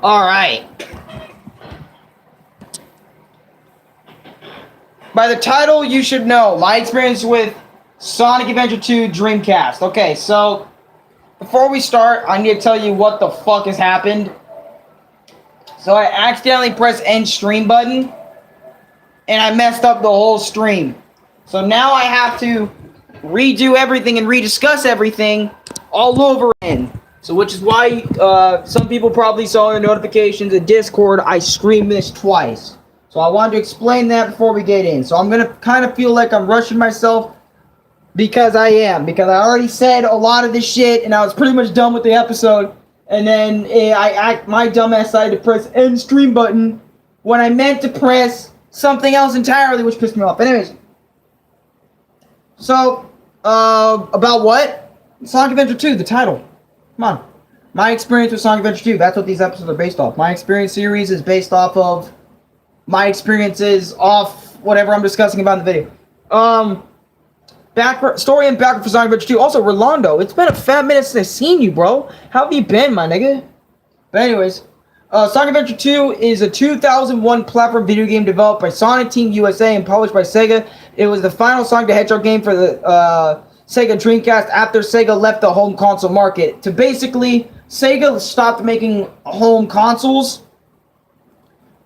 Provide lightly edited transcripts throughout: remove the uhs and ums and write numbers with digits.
Alright. By the title, you should know my experience with Sonic Adventure 2 Dreamcast. Okay, so before we start, I need to tell you what the fuck has happened. So I accidentally pressed end stream button, and I messed up the whole stream. So now I have to redo everything and rediscuss everything all over again. So which is why some people probably saw the notifications in Discord. I streamed this twice. So I wanted to explain that before we get in. So I'm going to kind of feel like I'm rushing myself because I am. Because I already said a lot of this shit and I was pretty much done with the episode. And then my dumbass decided to press end stream button when I meant to press something else entirely, which pissed me off. Anyways. So, about what? Sonic Adventure 2, the title. Come on. My experience with Sonic Adventure 2, that's what these episodes are based off. My experience series is based off of my experiences off whatever I'm discussing about in the video. Story and background for Sonic Adventure 2. Also, Rolando, it's been a fat minute since I've seen you, bro. How have you been, my nigga? But anyways, Sonic Adventure 2 is a 2001 platform video game developed by Sonic Team USA and published by Sega. It was the final Sonic the Hedgehog game for the Sega Dreamcast after Sega left the home console market. To basically, Sega stopped making home consoles.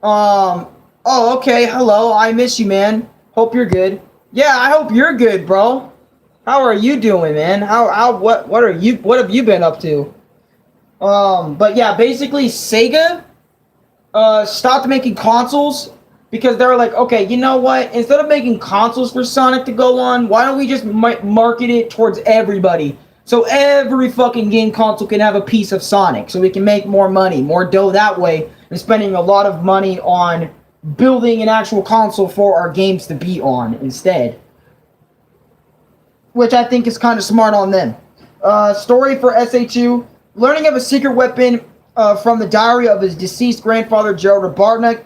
Oh, okay, hello, I miss you, man. Hope you're good. Yeah, I hope you're good, bro. How are you doing, man? What have you been up to? But yeah, basically, Sega, stopped making consoles because they were like, okay, you know what? Instead of making consoles for Sonic to go on, why don't we just market it towards everybody? So every fucking game console can have a piece of Sonic, so we can make more money, more dough that way, and spending a lot of money on building an actual console for our games to be on instead. Which I think is kind of smart on them. Story for SA2. Learning of a secret weapon from the diary of his deceased grandfather, Gerald Robotnik,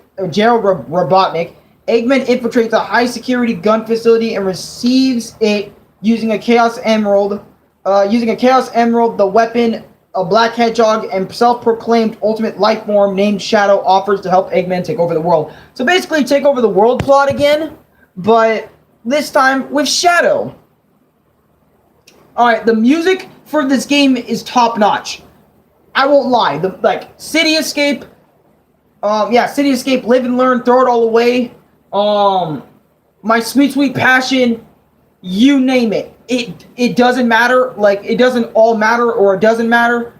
Eggman infiltrates a high-security gun facility and receives it using a Chaos Emerald. The weapon, a black hedgehog, and self-proclaimed ultimate life form named Shadow offers to help Eggman take over the world. So basically, take over the world plot again, but this time with Shadow. Alright, the music for this game is top-notch. I won't lie. City Escape, City Escape, Live and Learn, Throw It All Away, My Sweet Sweet Passion, you name it. It doesn't matter. Like, it doesn't all matter, or it doesn't matter.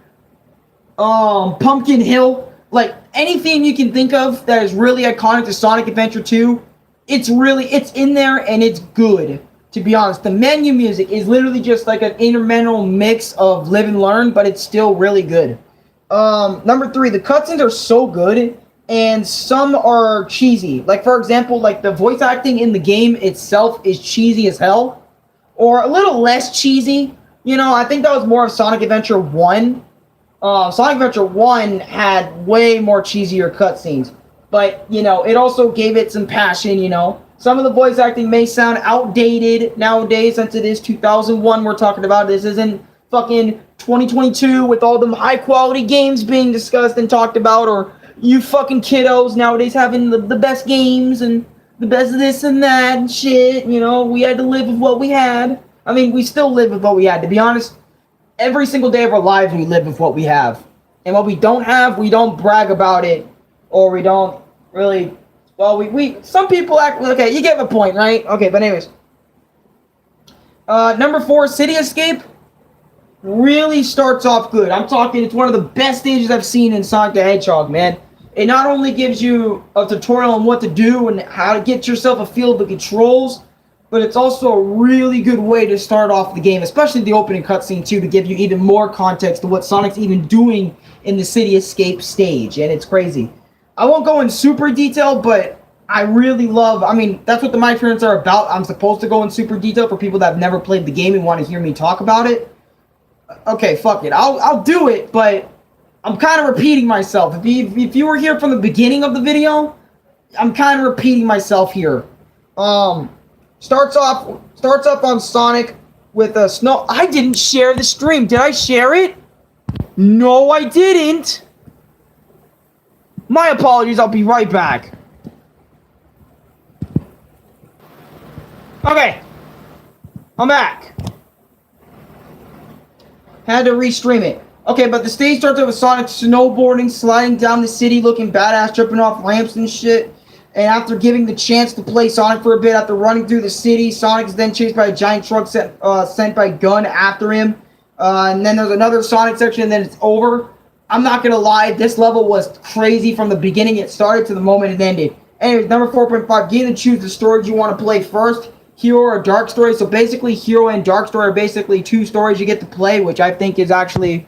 Pumpkin Hill, like, anything you can think of that is really iconic to Sonic Adventure 2, it's in there, and it's good. To be honest, the menu music is literally just like an instrumental mix of Live and Learn, but it's still really good. Number 3, the cutscenes are so good, and some are cheesy. Like, for example, like, the voice acting in the game itself is cheesy as hell. Or a little less cheesy. You know, I think that was more of Sonic Adventure 1. Sonic Adventure 1 had way more cheesier cutscenes. But, you know, it also gave it some passion, you know. Some of the voice acting may sound outdated nowadays, since it is 2001 we're talking about. This isn't fucking 2022 with all them high-quality games being discussed and talked about, or you fucking kiddos nowadays having the best games and the best of this and that and shit. You know, we had to live with what we had. I mean, we still live with what we had. To be honest, every single day of our lives we live with what we have. And what we don't have, we don't brag about it, or we don't really... Well, some people act... Okay, you get the point, right? Okay, but anyways. Number 4, City Escape really starts off good. I'm talking, it's one of the best stages I've seen in Sonic the Hedgehog, man. It not only gives you a tutorial on what to do and how to get yourself a feel of the controls, but it's also a really good way to start off the game, especially the opening cutscene too, to give you even more context to what Sonic's even doing in the City Escape stage, and it's crazy. I won't go in super detail, but I really love... I mean, that's what the My Experience are about. I'm supposed to go in super detail for people that have never played the game and want to hear me talk about it. Okay, fuck it. I'll do it, but I'm kind of repeating myself. If you were here from the beginning of the video, I'm kind of repeating myself here. Starts off on Sonic with a snow... I didn't share the stream. Did I share it? No, I didn't. My apologies, I'll be right back. Okay. I'm back. Had to restream it. Okay, but the stage starts with Sonic snowboarding, sliding down the city, looking badass, tripping off ramps and shit. And after giving the chance to play Sonic for a bit, after running through the city, Sonic is then chased by a giant truck sent by Gun after him. And then there's another Sonic section, and then it's over. I'm not gonna lie, this level was crazy from the beginning it started to the moment it ended. Anyways, number 4.5, get to choose the stories you want to play first. Hero or Dark Story. So basically, Hero and Dark Story are basically two stories you get to play, which I think is actually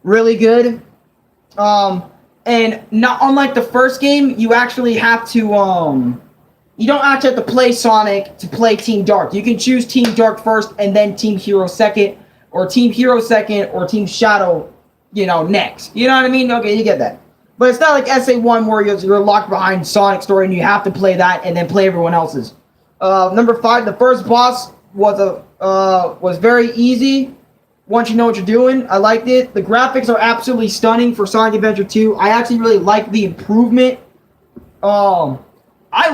really good. And not unlike the first game, you actually have to, you don't actually have to play Sonic to play Team Dark. You can choose Team Dark first and then Team Hero second, or Team Hero second, or Team Shadow, next. You know what I mean? Okay, you get that. But it's not like SA1 where you're locked behind Sonic story and you have to play that and then play everyone else's. Number 5, the first boss was very easy. Once you know what you're doing, I liked it. The graphics are absolutely stunning for Sonic Adventure 2. I actually really like the improvement. I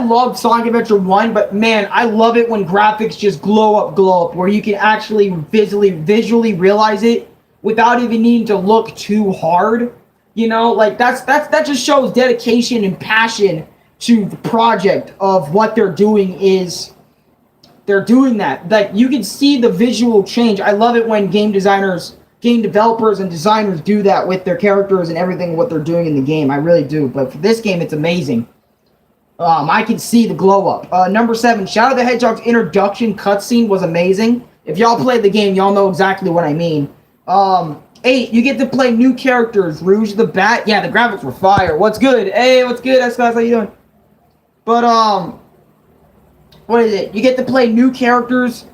loved Sonic Adventure 1, but man, I love it when graphics just glow up, where you can actually visually realize it without even needing to look too hard. That just shows dedication and passion to the project of what they're doing. They're doing that. Like, you can see the visual change. I love it when game developers and designers do that with their characters and everything, what they're doing in the game. I really do. But for this game, it's amazing. I can see the glow up. Number 7, Shadow the Hedgehog's introduction cutscene was amazing. If y'all played the game, y'all know exactly what I mean. 8, you get to play new characters. Rouge the Bat. Yeah, the graphics were fire. What's good? Hey, what's good? Guys, how you doing? But, what is it? You get to play new characters.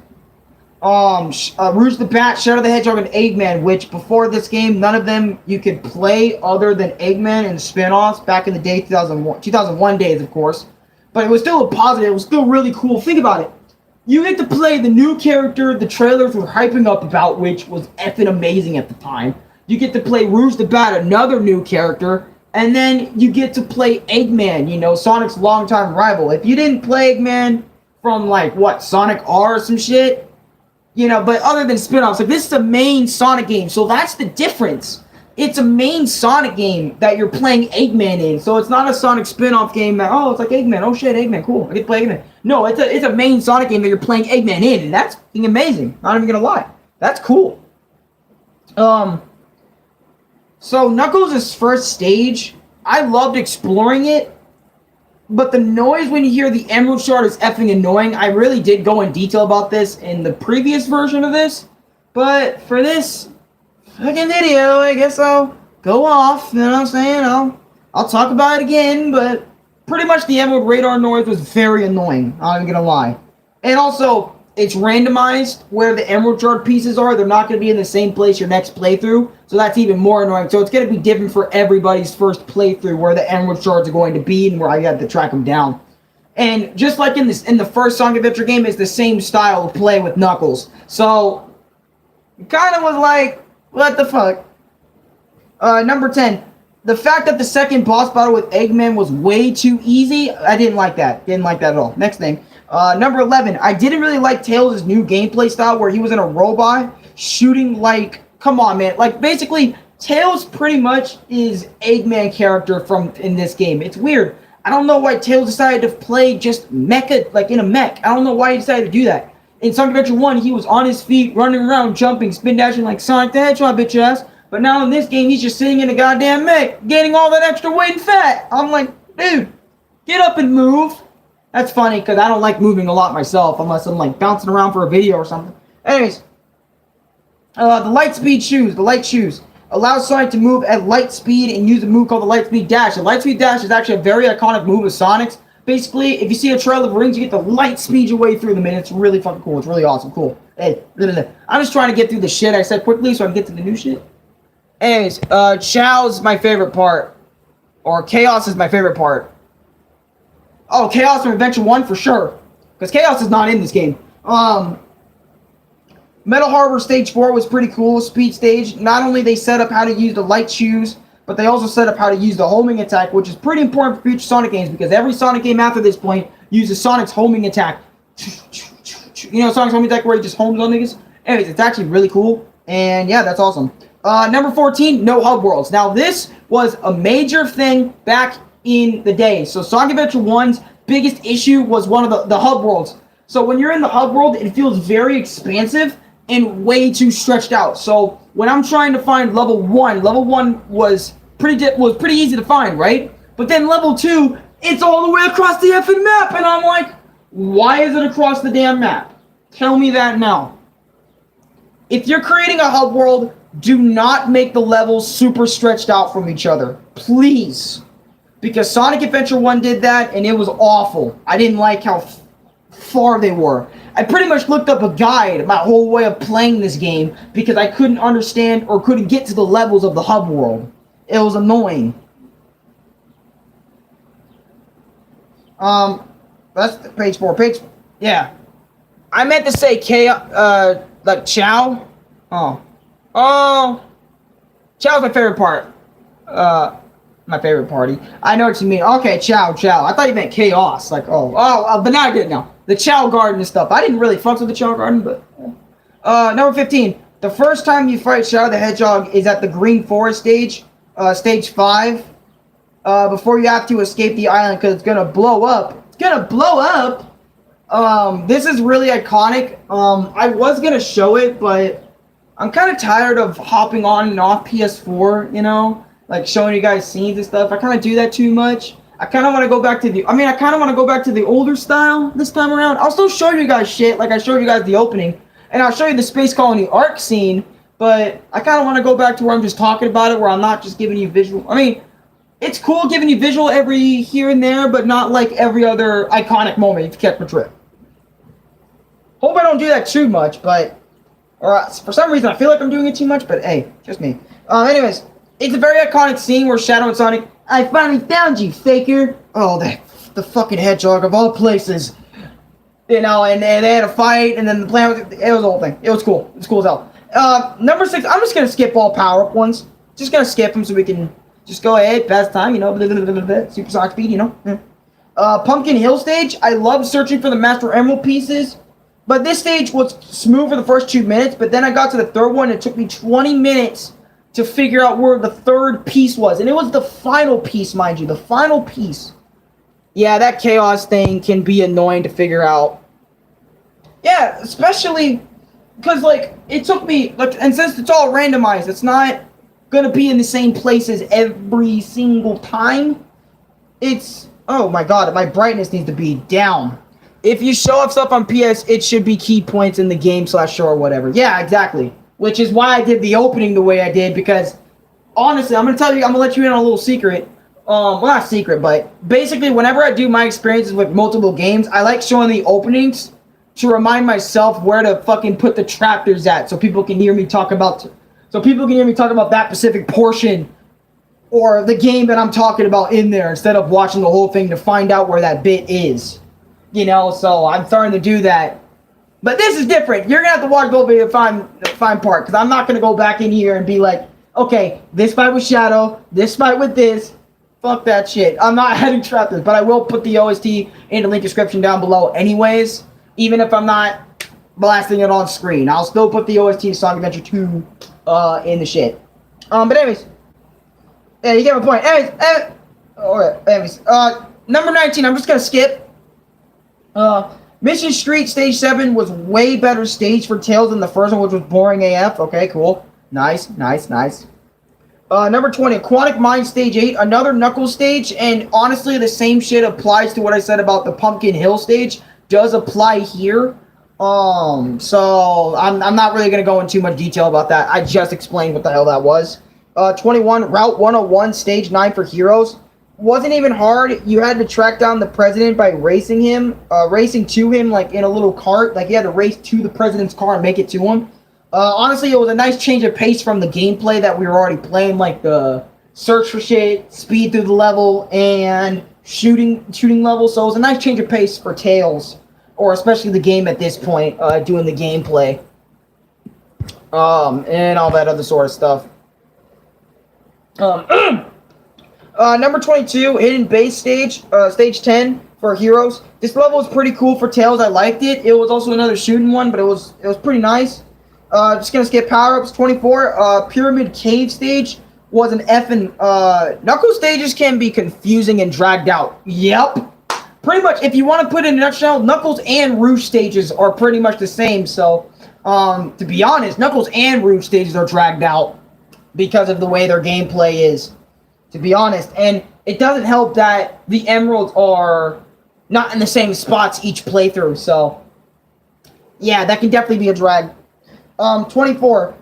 Rouge the Bat, Shadow the Hedgehog, and Eggman, which before this game, none of them you could play other than Eggman and spin-offs back in the day, 2001 days, of course. But it was still a positive. It was still really cool. Think about it. You get to play the new character the trailers were hyping up about, which was effing amazing at the time. You get to play Rouge the Bat, another new character. And then you get to play Eggman, Sonic's longtime rival. If you didn't play Eggman from, Sonic R or some shit, but other than spin-offs, this is a main Sonic game, so that's the difference. It's a main Sonic game that you're playing Eggman in, so it's not a Sonic spin-off game that, it's like Eggman, oh shit, Eggman, cool, I get to play Eggman. No, it's a main Sonic game that you're playing Eggman in, and that's fucking amazing, not even gonna lie. That's cool. So Knuckles' first stage, I loved exploring it, but the noise when you hear the Emerald Shard is effing annoying. I really did go in detail about this in the previous version of this, but for this fucking video, I guess I'll go off, you know what I'm saying? I'll talk about it again, but pretty much the Emerald Radar noise was very annoying, I'm not even gonna lie. And also, it's randomized where the Emerald Shard pieces are. They're not going to be in the same place your next playthrough. So that's even more annoying. So it's going to be different for everybody's first playthrough where the Emerald Shards are going to be and where I have to track them down. And just like in the first Sonic Adventure game, it's the same style of play with Knuckles. So it kind of was like, what the fuck? Number 10. The fact that the second boss battle with Eggman was way too easy, I didn't like that. Didn't like that at all. Next thing. Number 11, I didn't really like Tails' new gameplay style where he was in a robot shooting come on, man. Basically, Tails pretty much is Eggman character in this game. It's weird. I don't know why Tails decided to play just mecha, in a mech. I don't know why he decided to do that. In Sonic Adventure 1, he was on his feet, running around, jumping, spin dashing like Sonic the Hedgehog, bitch ass. But now in this game, he's just sitting in a goddamn mech, gaining all that extra weight and fat. I'm like, dude, get up and move. That's funny, because I don't like moving a lot myself, unless I'm, bouncing around for a video or something. Anyways, the Lightspeed shoes, the light shoes, allows Sonic to move at light speed and use a move called the Lightspeed Dash. The Lightspeed Dash is actually a very iconic move of Sonic's. Basically, if you see a trail of rings, you get to light speed your way through them, and it's really fucking cool. It's really awesome. Cool. Hey, I'm just trying to get through the shit I said quickly so I can get to the new shit. Anyways, Chao's my favorite part. Or Chaos is my favorite part. Oh, Chaos from Adventure 1 for sure. Because Chaos is not in this game. Metal Harbor Stage 4 was pretty cool. Speed stage. Not only they set up how to use the light shoes, but they also set up how to use the homing attack, which is pretty important for future Sonic games because every Sonic game after this point uses Sonic's homing attack. You know, Sonic's homing attack where he just homes on niggas? Anyways, it's actually really cool, and yeah, that's awesome. Number 14, no hub worlds. Now, this was a major thing back in the day. So, Sonic Adventure 1's biggest issue was one of the hub worlds. So, when you're in the hub world, it feels very expansive and way too stretched out. So, when I'm trying to find level 1 was pretty easy to find, right? But then level 2, it's all the way across the effing map, and I'm like, why is it across the damn map? Tell me that now. If you're creating a hub world, do not make the levels super stretched out from each other. Please. Because Sonic Adventure 1 did that, and it was awful. I didn't like how far they were. I pretty much looked up a guide my whole way of playing this game because I couldn't understand or couldn't get to the levels of the hub world. It was annoying. That's page 4. Yeah. I meant to say like Chow. Oh. Chow's my favorite part. My favorite party. I know what you mean. Okay, Chow. I thought you meant Chaos. Like, but now I get it now. The Chow Garden and stuff. I didn't really fuck with the Chow Garden, but... number 15. The first time you fight Shadow the Hedgehog is at the Green Forest stage. Stage 5. Before you have to escape the island, because it's gonna blow up. It's gonna blow up! This is really iconic. I was gonna show it, but... I'm kind of tired of hopping on and off PS4, you know? Like, showing you guys scenes and stuff. I kind of do that too much. I kind of want to go back to the older style this time around. I'll still show you guys shit, like I showed you guys the opening. And I'll show you the Space Colony Arc scene. But I kind of want to go back to where I'm just talking about it, where I'm not just giving you visual. I mean, it's cool giving you visual every here and there, but not like every other iconic moment, if you catch my drift. Hope I don't do that too much, but... Or for some reason, I feel like I'm doing it too much, but hey, just me. Anyways, it's a very iconic scene where Shadow and Sonic, I finally found you, faker. Oh, the fucking hedgehog of all places. You know, and they had a fight, and then the plan was, it was the whole thing. It was cool. It was cool as hell. Number 6, I'm just going to skip all power-up ones. Just going to skip them so we can just go ahead, pass time, you know, super Sonic speed, you know. Pumpkin Hill stage, I love searching for the Master Emerald pieces. But this stage was smooth for the first 2 minutes, but then I got to the third one, and it took me 20 minutes to figure out where the third piece was. And it was the final piece, mind you, the final piece. Yeah, that chaos thing can be annoying to figure out. Yeah, especially because, like, it took me, like, and since it's all randomized, it's not going to be in the same places every single time. It's, oh my god, my brightness needs to be down. If you show up stuff on PS, it should be key points in the game /show or whatever. Yeah, exactly. Which is why I did the opening the way I did, because honestly, I'm going to let you in on a little secret. Well, not secret, but basically whenever I do my experiences with multiple games, I like showing the openings to remind myself where to fucking put the chapters at, so people can hear me talk about that specific portion or the game that I'm talking about in there, instead of watching the whole thing to find out where that bit is. You know, so I'm starting to do that. But this is different. You're going to have to watch the whole video to find the fine part, because I'm not going to go back in here and be like, okay, this fight with Shadow, this fight with this. Fuck that shit. I'm not adding chapters, but I will put the OST in the link description down below anyways, even if I'm not blasting it on screen. I'll still put the OST of Sonic Adventure 2 in the shit. But anyways, yeah, you get my point. Anyways, number 19, I'm just going to skip. Mission Street Stage 7 was way better stage for Tails than the first one, which was boring AF. Okay, cool. Nice. Number 20, Aquatic Mine Stage 8, another Knuckles stage, and honestly, the same shit applies to what I said about the Pumpkin Hill stage, does apply here. So, I'm not really going to go into too much detail about that. I just explained what the hell that was. 21, Route 101, Stage 9 for Heroes. Wasn't even hard. You had to track down the president by racing to him, like in a little cart. Like you had to race to the president's car and make it to him. Honestly, it was a nice change of pace from the gameplay that we were already playing, like the search for shit, speed through the level, and shooting level. So it was a nice change of pace for Tails, or especially the game at this point, doing the gameplay, and all that other sort of stuff. Um, Number 22, Hidden Base stage, stage 10 for heroes. This level was pretty cool for Tails. I liked it. It was also another shooting one, but it was pretty nice. Just gonna skip power-ups. 24, Pyramid Cave stage was an effing, Knuckles stages can be confusing and dragged out. Yep. Pretty much, if you want to put it in a nutshell, Knuckles and Rouge stages are pretty much the same. So, to be honest, Knuckles and Rouge stages are dragged out because of the way their gameplay is, to be honest. And it doesn't help that the Emeralds are not in the same spots each playthrough. So, yeah, that can definitely be a drag. 24,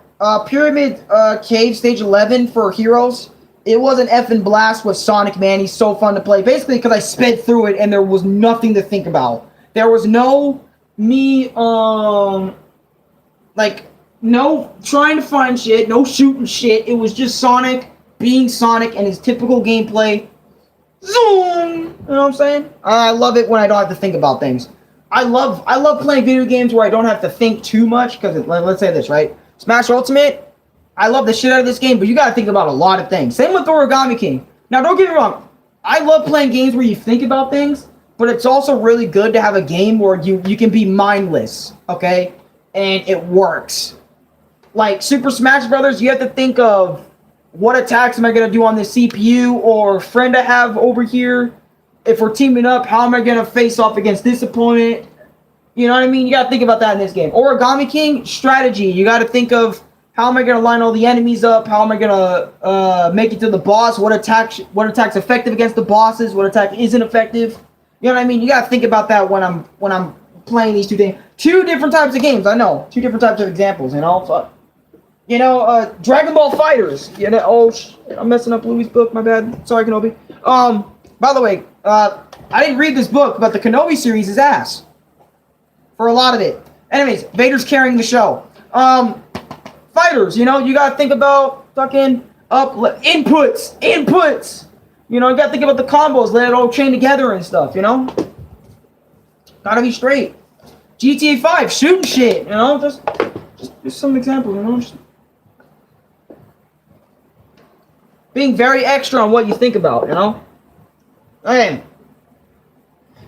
Pyramid Cave Stage 11 for heroes. It was an effing blast with Sonic, man. He's so fun to play. Basically, because I sped through it and there was nothing to think about. There was no no trying to find shit, no shooting shit. It was just Sonic being Sonic and his typical gameplay. Zoom! You know what I'm saying? I love it when I don't have to think about things. I love playing video games where I don't have to think too much, because let's say this, right? Smash Ultimate, I love the shit out of this game, but you gotta think about a lot of things. Same with Origami King. Now, don't get me wrong. I love playing games where you think about things, but it's also really good to have a game where you can be mindless, okay? And it works. Like Super Smash Brothers, you have to think of what attacks am I gonna do on this CPU or friend I have over here. If we're teaming up, how am I gonna face off against this opponent? You know what I mean? You gotta think about that in this game. Origami King, strategy. You gotta think of, how am I gonna line all the enemies up? How am I gonna make it to the boss? What attack's effective against the bosses? What attack isn't effective? You know what I mean? You gotta think about that when I'm playing these two things. Two different types of games. I know. Two different types of examples. You know. So, Dragon Ball Fighters. You know. Oh, I'm messing up Louis' book. My bad. Sorry, Kenobi. By the way, I didn't read this book, but the Kenobi series is ass for a lot of it. Anyways, Vader's carrying the show. Fighters, you gotta think about fucking inputs. You gotta think about the combos, let it all chain together and stuff, Gotta be straight. GTA 5, shooting shit, just some examples, just being very extra on what you think about, Okay.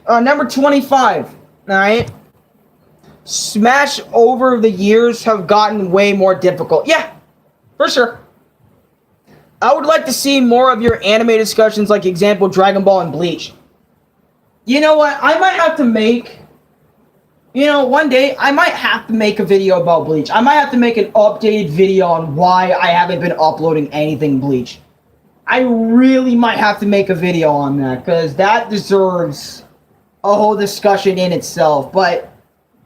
Number 25, alright? Smash over the years have gotten way more difficult. Yeah, for sure. I would like to see more of your anime discussions, like example Dragon Ball and Bleach. You know what? I might have to make, one day I might have to make a video about Bleach. I might have to make an updated video on why I haven't been uploading anything Bleach. I really might have to make a video on that, because that deserves a whole discussion in itself. But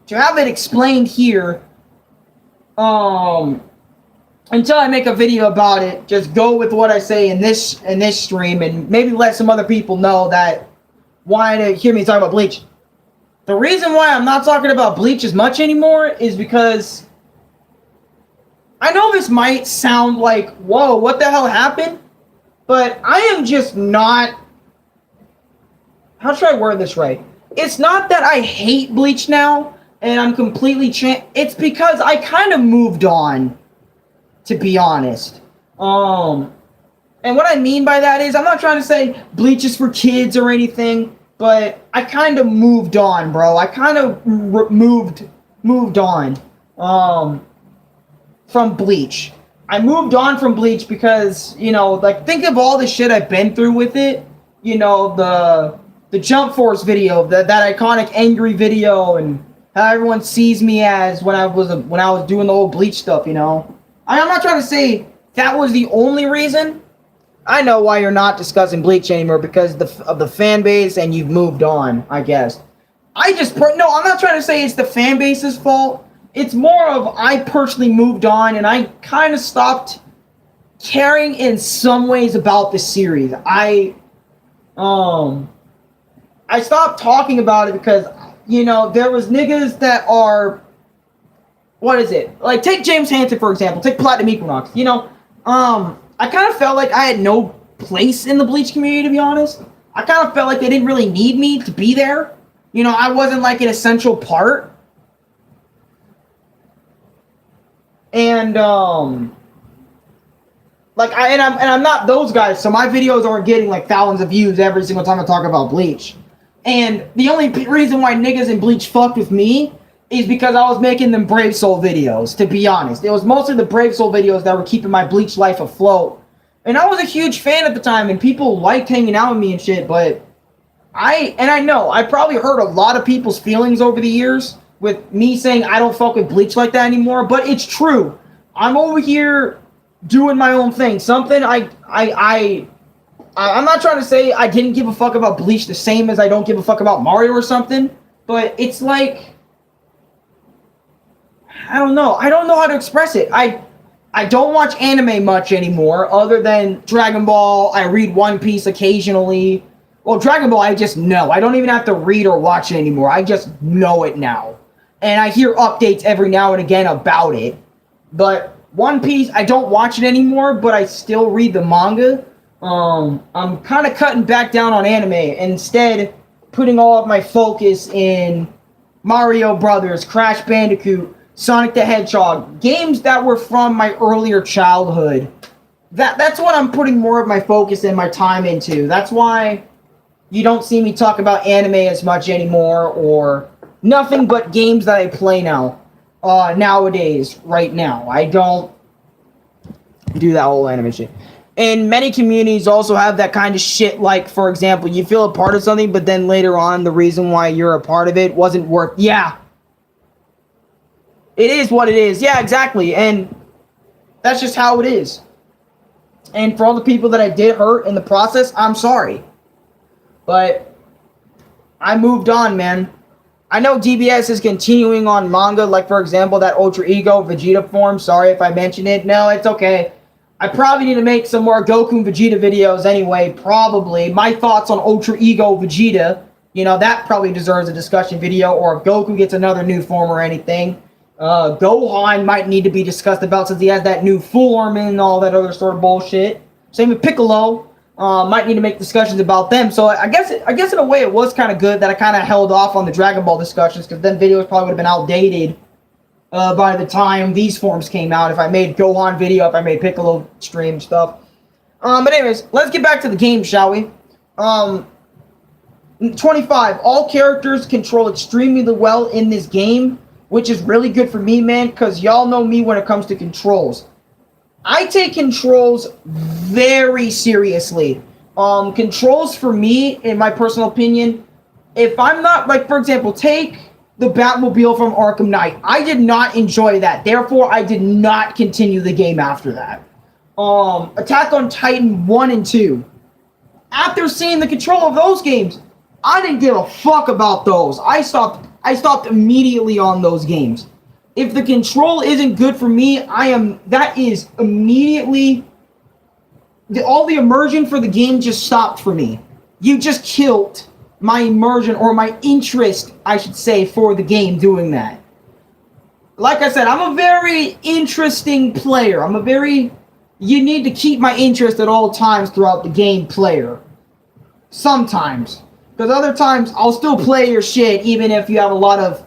to have it explained here, until I make a video about it, just go with what I say in this stream, and maybe let some other people know that want to hear me talk about Bleach. The reason why I'm not talking about Bleach as much anymore is because I know this might sound like, whoa, what the hell happened? But I am just not... How should I word this right? It's not that I hate Bleach now, and I'm completely it's because I kind of moved on, to be honest. And what I mean by that is, I'm not trying to say Bleach is for kids or anything, but I kind of moved on, bro. I kind of moved on from Bleach. I moved on from Bleach because, think of all the shit I've been through with it. The Jump Force video, that iconic angry video, and how everyone sees me as when I was doing the whole Bleach stuff, I'm not trying to say that was the only reason. I know why you're not discussing Bleach anymore, because of the fan base, and you've moved on, I guess. No, I'm not trying to say it's the fan base's fault. It's more of I personally moved on, and I kind of stopped caring in some ways about the series. I stopped talking about it because, there was niggas that are, what is it? Like, take James Hansen, for example. Take Platinum Equinox. I kind of felt like I had no place in the Bleach community, to be honest. I kind of felt like they didn't really need me to be there. I wasn't like an essential part. And, Like, I'm not those guys, so my videos aren't getting like thousands of views every single time I talk about Bleach. And the only reason why niggas in Bleach fucked with me is because I was making them Brave Soul videos, to be honest. It was mostly the Brave Soul videos that were keeping my Bleach life afloat. And I was a huge fan at the time, and people liked hanging out with me and shit, but I know, I probably hurt a lot of people's feelings over the years with me saying I don't fuck with Bleach like that anymore, but it's true. I'm over here doing my own thing. Something I'm not trying to say I didn't give a fuck about Bleach the same as I don't give a fuck about Mario or something, but it's like, I don't know how to express it. I don't watch anime much anymore, other than Dragon Ball. I read One Piece occasionally. Well, Dragon Ball, I just know. I don't even have to read or watch it anymore. I just know it now. And I hear updates every now and again about it. But One Piece, I don't watch it anymore, but I still read the manga. I'm kind of cutting back down on anime, and instead putting all of my focus in Mario Brothers, Crash Bandicoot, Sonic the Hedgehog, games that were from my earlier childhood. That's what I'm putting more of my focus and my time into. That's why you don't see me talk about anime as much anymore, or nothing but games that I play now. Nowadays, right now. I don't do that whole anime shit. And many communities also have that kind of shit, like, for example, you feel a part of something, but then later on, the reason why you're a part of it wasn't worth... Yeah. It is what it is. Yeah, exactly. And that's just how it is. And for all the people that I did hurt in the process, I'm sorry. But I moved on, man. I know DBS is continuing on manga, like, for example, that Ultra Ego Vegeta form. Sorry if I mentioned it. No, it's okay. I probably need to make some more Goku and Vegeta videos anyway, probably. My thoughts on Ultra Ego Vegeta, you know, that probably deserves a discussion video, or if Goku gets another new form or anything. Gohan might need to be discussed about since he has that new form and all that other sort of bullshit. Same with Piccolo. Might need to make discussions about them. So I guess in a way it was kind of good that I kind of held off on the Dragon Ball discussions, because then videos probably would have been outdated by the time these forms came out. If I made Gohan video, if I made Piccolo stream stuff. But anyways, let's get back to the game, shall we? 25. All characters control extremely well in this game, which is really good for me, man, because y'all know me when it comes to controls. I take controls very seriously. Controls for me, in my personal opinion, if I'm not, like, for example, take the Batmobile from Arkham Knight. I did not enjoy that. Therefore, I did not continue the game after that. Attack on Titan 1 and 2. After seeing the control of those games, I didn't give a fuck about those. I stopped immediately on those games. If the control isn't good for me, that is immediately, all the immersion for the game just stopped for me. You just killed my immersion, or my interest, I should say, for the game doing that. Like I said, I'm a very interesting player. You need to keep my interest at all times throughout the game player. Sometimes. Because other times, I'll still play your shit, even if you have a lot of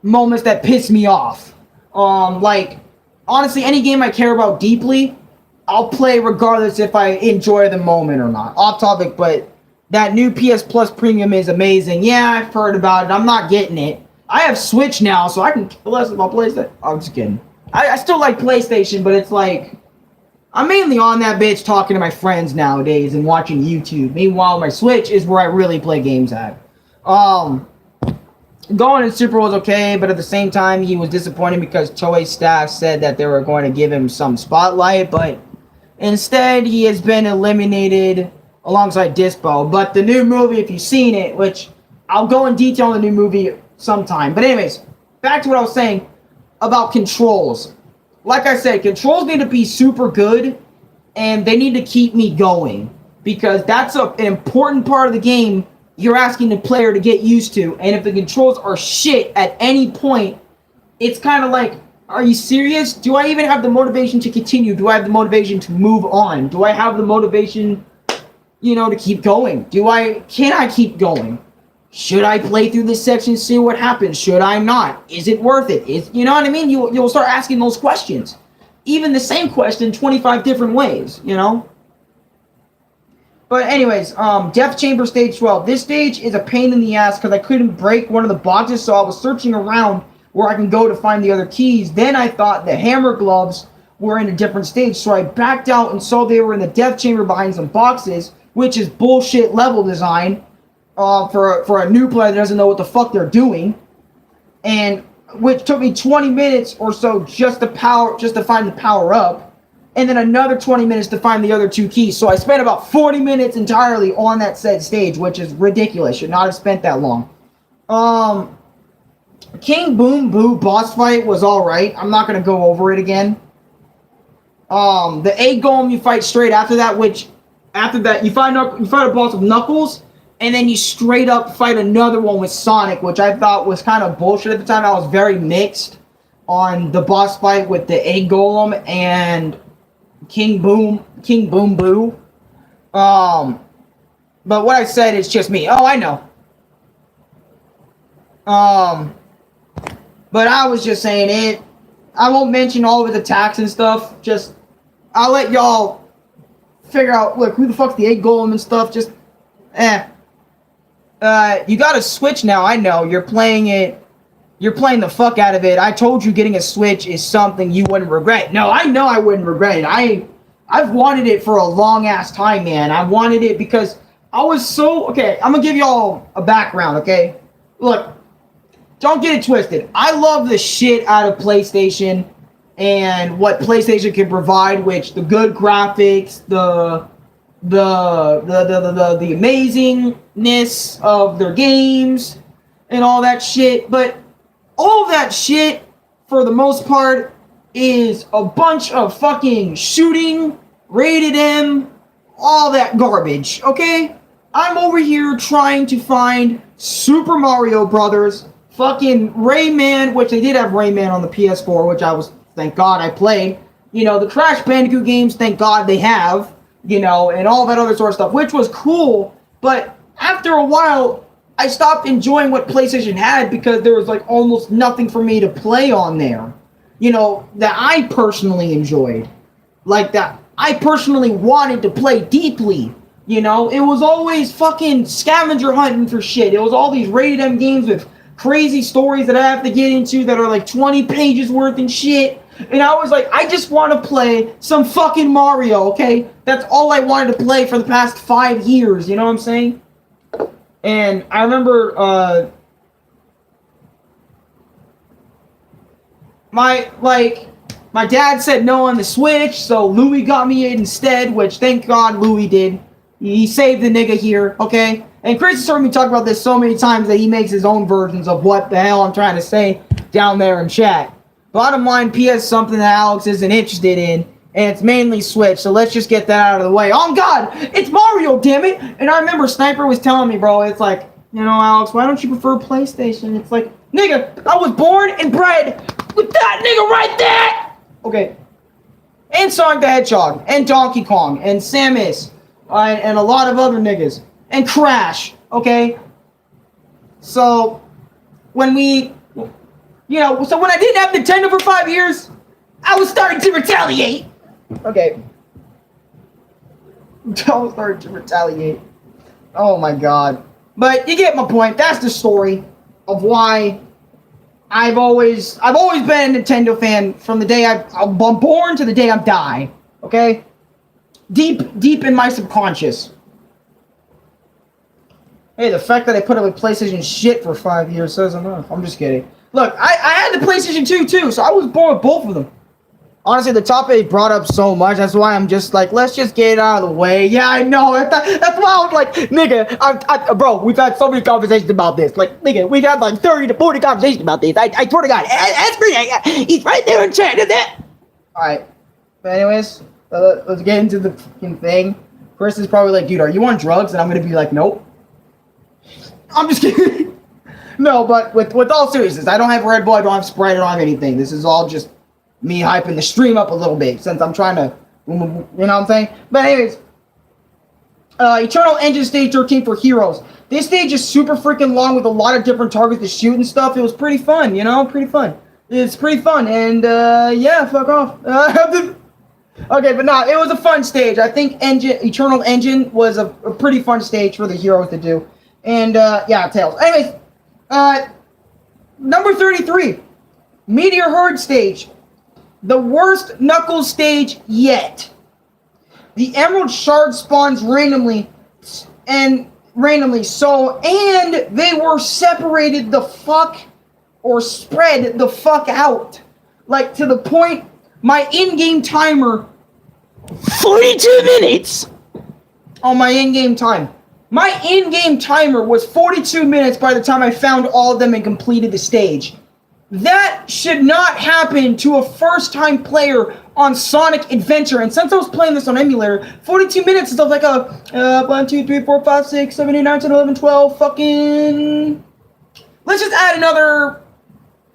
moments that piss me off. Like, honestly, any game I care about deeply, I'll play regardless if I enjoy the moment or not. Off topic, but that new PS Plus Premium is amazing. Yeah, I've heard about it. I'm not getting it. I have Switch now, so I can care less about PlayStation. I'm just kidding. I still like PlayStation, but it's like, I'm mainly on that bitch talking to my friends nowadays and watching YouTube. Meanwhile, my Switch is where I really play games at. Going in Super was okay, but at the same time, he was disappointed because Toei staff said that they were going to give him some spotlight, but instead, he has been eliminated alongside Dispo. But the new movie, if you've seen it, which I'll go in detail on the new movie sometime. But anyways, back to what I was saying about controls. Like I said, controls need to be super good, and they need to keep me going, because that's an important part of the game you're asking the player to get used to. And if the controls are shit at any point, it's kind of like, are you serious? Do I even have the motivation to continue? Do I have the motivation to move on? Do I have the motivation, to keep going? Can I keep going? Should I play through this section and see what happens? Should I not? Is it worth it? You know what I mean? You'll start asking those questions. even the same question 25 different ways, you know? But anyways, Death Chamber Stage 12. This stage is a pain in the ass because I couldn't break one of the boxes, so I was searching around where I can go to find the other keys. Then I thought the hammer gloves were in a different stage, so I backed out and saw they were in the Death Chamber behind some boxes, which is bullshit level design for a new player that doesn't know what the fuck they're doing. And which took me 20 minutes or so just to find the power up. And then another 20 minutes to find the other two keys. So I spent about 40 minutes entirely on that said stage, which is ridiculous. Should not have spent that long. King Boom Boo boss fight was alright. I'm not going to go over it again. The egg golem you fight straight after that, which after that you fight a boss with Knuckles, and then you straight up fight another one with Sonic, which I thought was kind of bullshit at the time. I was very mixed on the boss fight with the egg golem and King Boom Boo. But what I said is just me. Oh, I know. But I was just saying it. I won't mention all of his attacks and stuff. Just, I'll let y'all figure out, look, who the fuck's the egg golem and stuff. Just, you got a Switch now. I know. You're playing it. You're playing the fuck out of it. I told you getting a Switch is something you wouldn't regret. No, I know I wouldn't regret it. I've wanted it for a long ass time, man. I wanted it because I was so... Okay, I'm gonna give y'all a background, okay? Look, don't get it twisted. I love the shit out of PlayStation and what PlayStation can provide, which the good graphics, the amazingness of their games and all that shit, but all of that shit, for the most part, is a bunch of fucking shooting, rated M, all that garbage, okay? I'm over here trying to find Super Mario Brothers, fucking Rayman, which they did have Rayman on the PS4, which I was, thank God I played. You know, the Crash Bandicoot games, thank God they have, you know, and all that other sort of stuff, which was cool, but after a while, I stopped enjoying what PlayStation had because there was like almost nothing for me to play on there. You know, that I personally enjoyed. Like that I personally wanted to play deeply. You know, it was always fucking scavenger hunting for shit. It was all these rated M games with crazy stories that I have to get into that are like 20 pages worth and shit. And I was like, I just want to play some fucking Mario, okay? That's all I wanted to play for the past 5 years, you know what I'm saying? And I remember, my dad said no on the Switch, so Louis got me it instead, which thank God Louis did. He saved the nigga here, okay? And Chris has heard me talk about this so many times that he makes his own versions of what the hell I'm trying to say down there in chat. Bottom line, PS something that Alex isn't interested in, and it's mainly Switch, so let's just get that out of the way. Oh God, it's Mario, damn it! And I remember Sniper was telling me, bro, it's like, you know, Alex, why don't you prefer PlayStation? It's like, nigga, I was born and bred with that nigga right there! Okay. And Sonic the Hedgehog, and Donkey Kong, and Samus, and a lot of other niggas, and Crash, okay? So, when we, you know, so when I didn't have Nintendo for 5 years, I was starting to retaliate. Okay. I was starting to retaliate. Oh my God. But you get my point. That's the story of why I've always been a Nintendo fan from the day I'm born to the day I die. Okay? Deep in my subconscious. Hey, the fact that I put up with PlayStation shit for 5 years says enough. I'm just kidding. Look, I had the PlayStation 2 too, so I was born with both of them. Honestly, the topic brought up so much, that's why I'm just like, let's just get it out of the way. Yeah, I know, that's why I was like, nigga, bro, we've had so many conversations about this. Like, nigga, we've had like 30 to 40 conversations about this. I swear to God, ask me, he's right there in chat, isn't it? Alright, but anyways, let's get into the fucking thing. Chris is probably like, dude, are you on drugs? And I'm gonna be like, nope. I'm just kidding. No, but with all seriousness, I don't have Red Bull, I don't have Sprite, I don't have anything. This is all just me hyping the stream up a little bit, since I'm trying to, you know what I'm saying? But anyways, Eternal Engine Stage 13 for Heroes. This stage is super freaking long with a lot of different targets to shoot and stuff. It was pretty fun, you know? Pretty fun. It's pretty fun, and yeah, fuck off. Okay, but no, it was a fun stage. I think Eternal Engine was a pretty fun stage for the heroes to do. And yeah, Tails. Anyways, number 33, Meteor Herd stage. The worst Knuckles stage yet. The Emerald Shard spawns randomly, and they were separated the fuck, or spread the fuck out. Like, to the point, my in-game timer, 42 minutes on my in-game time. My in-game timer was 42 minutes by the time I found all of them and completed the stage. That should not happen to a first-time player on Sonic Adventure. And since I was playing this on emulator, 42 minutes is like a 1, 2, 3, 4, 5, 6, 7, 8, 9, 10, 11, 12, fucking... Let's just add another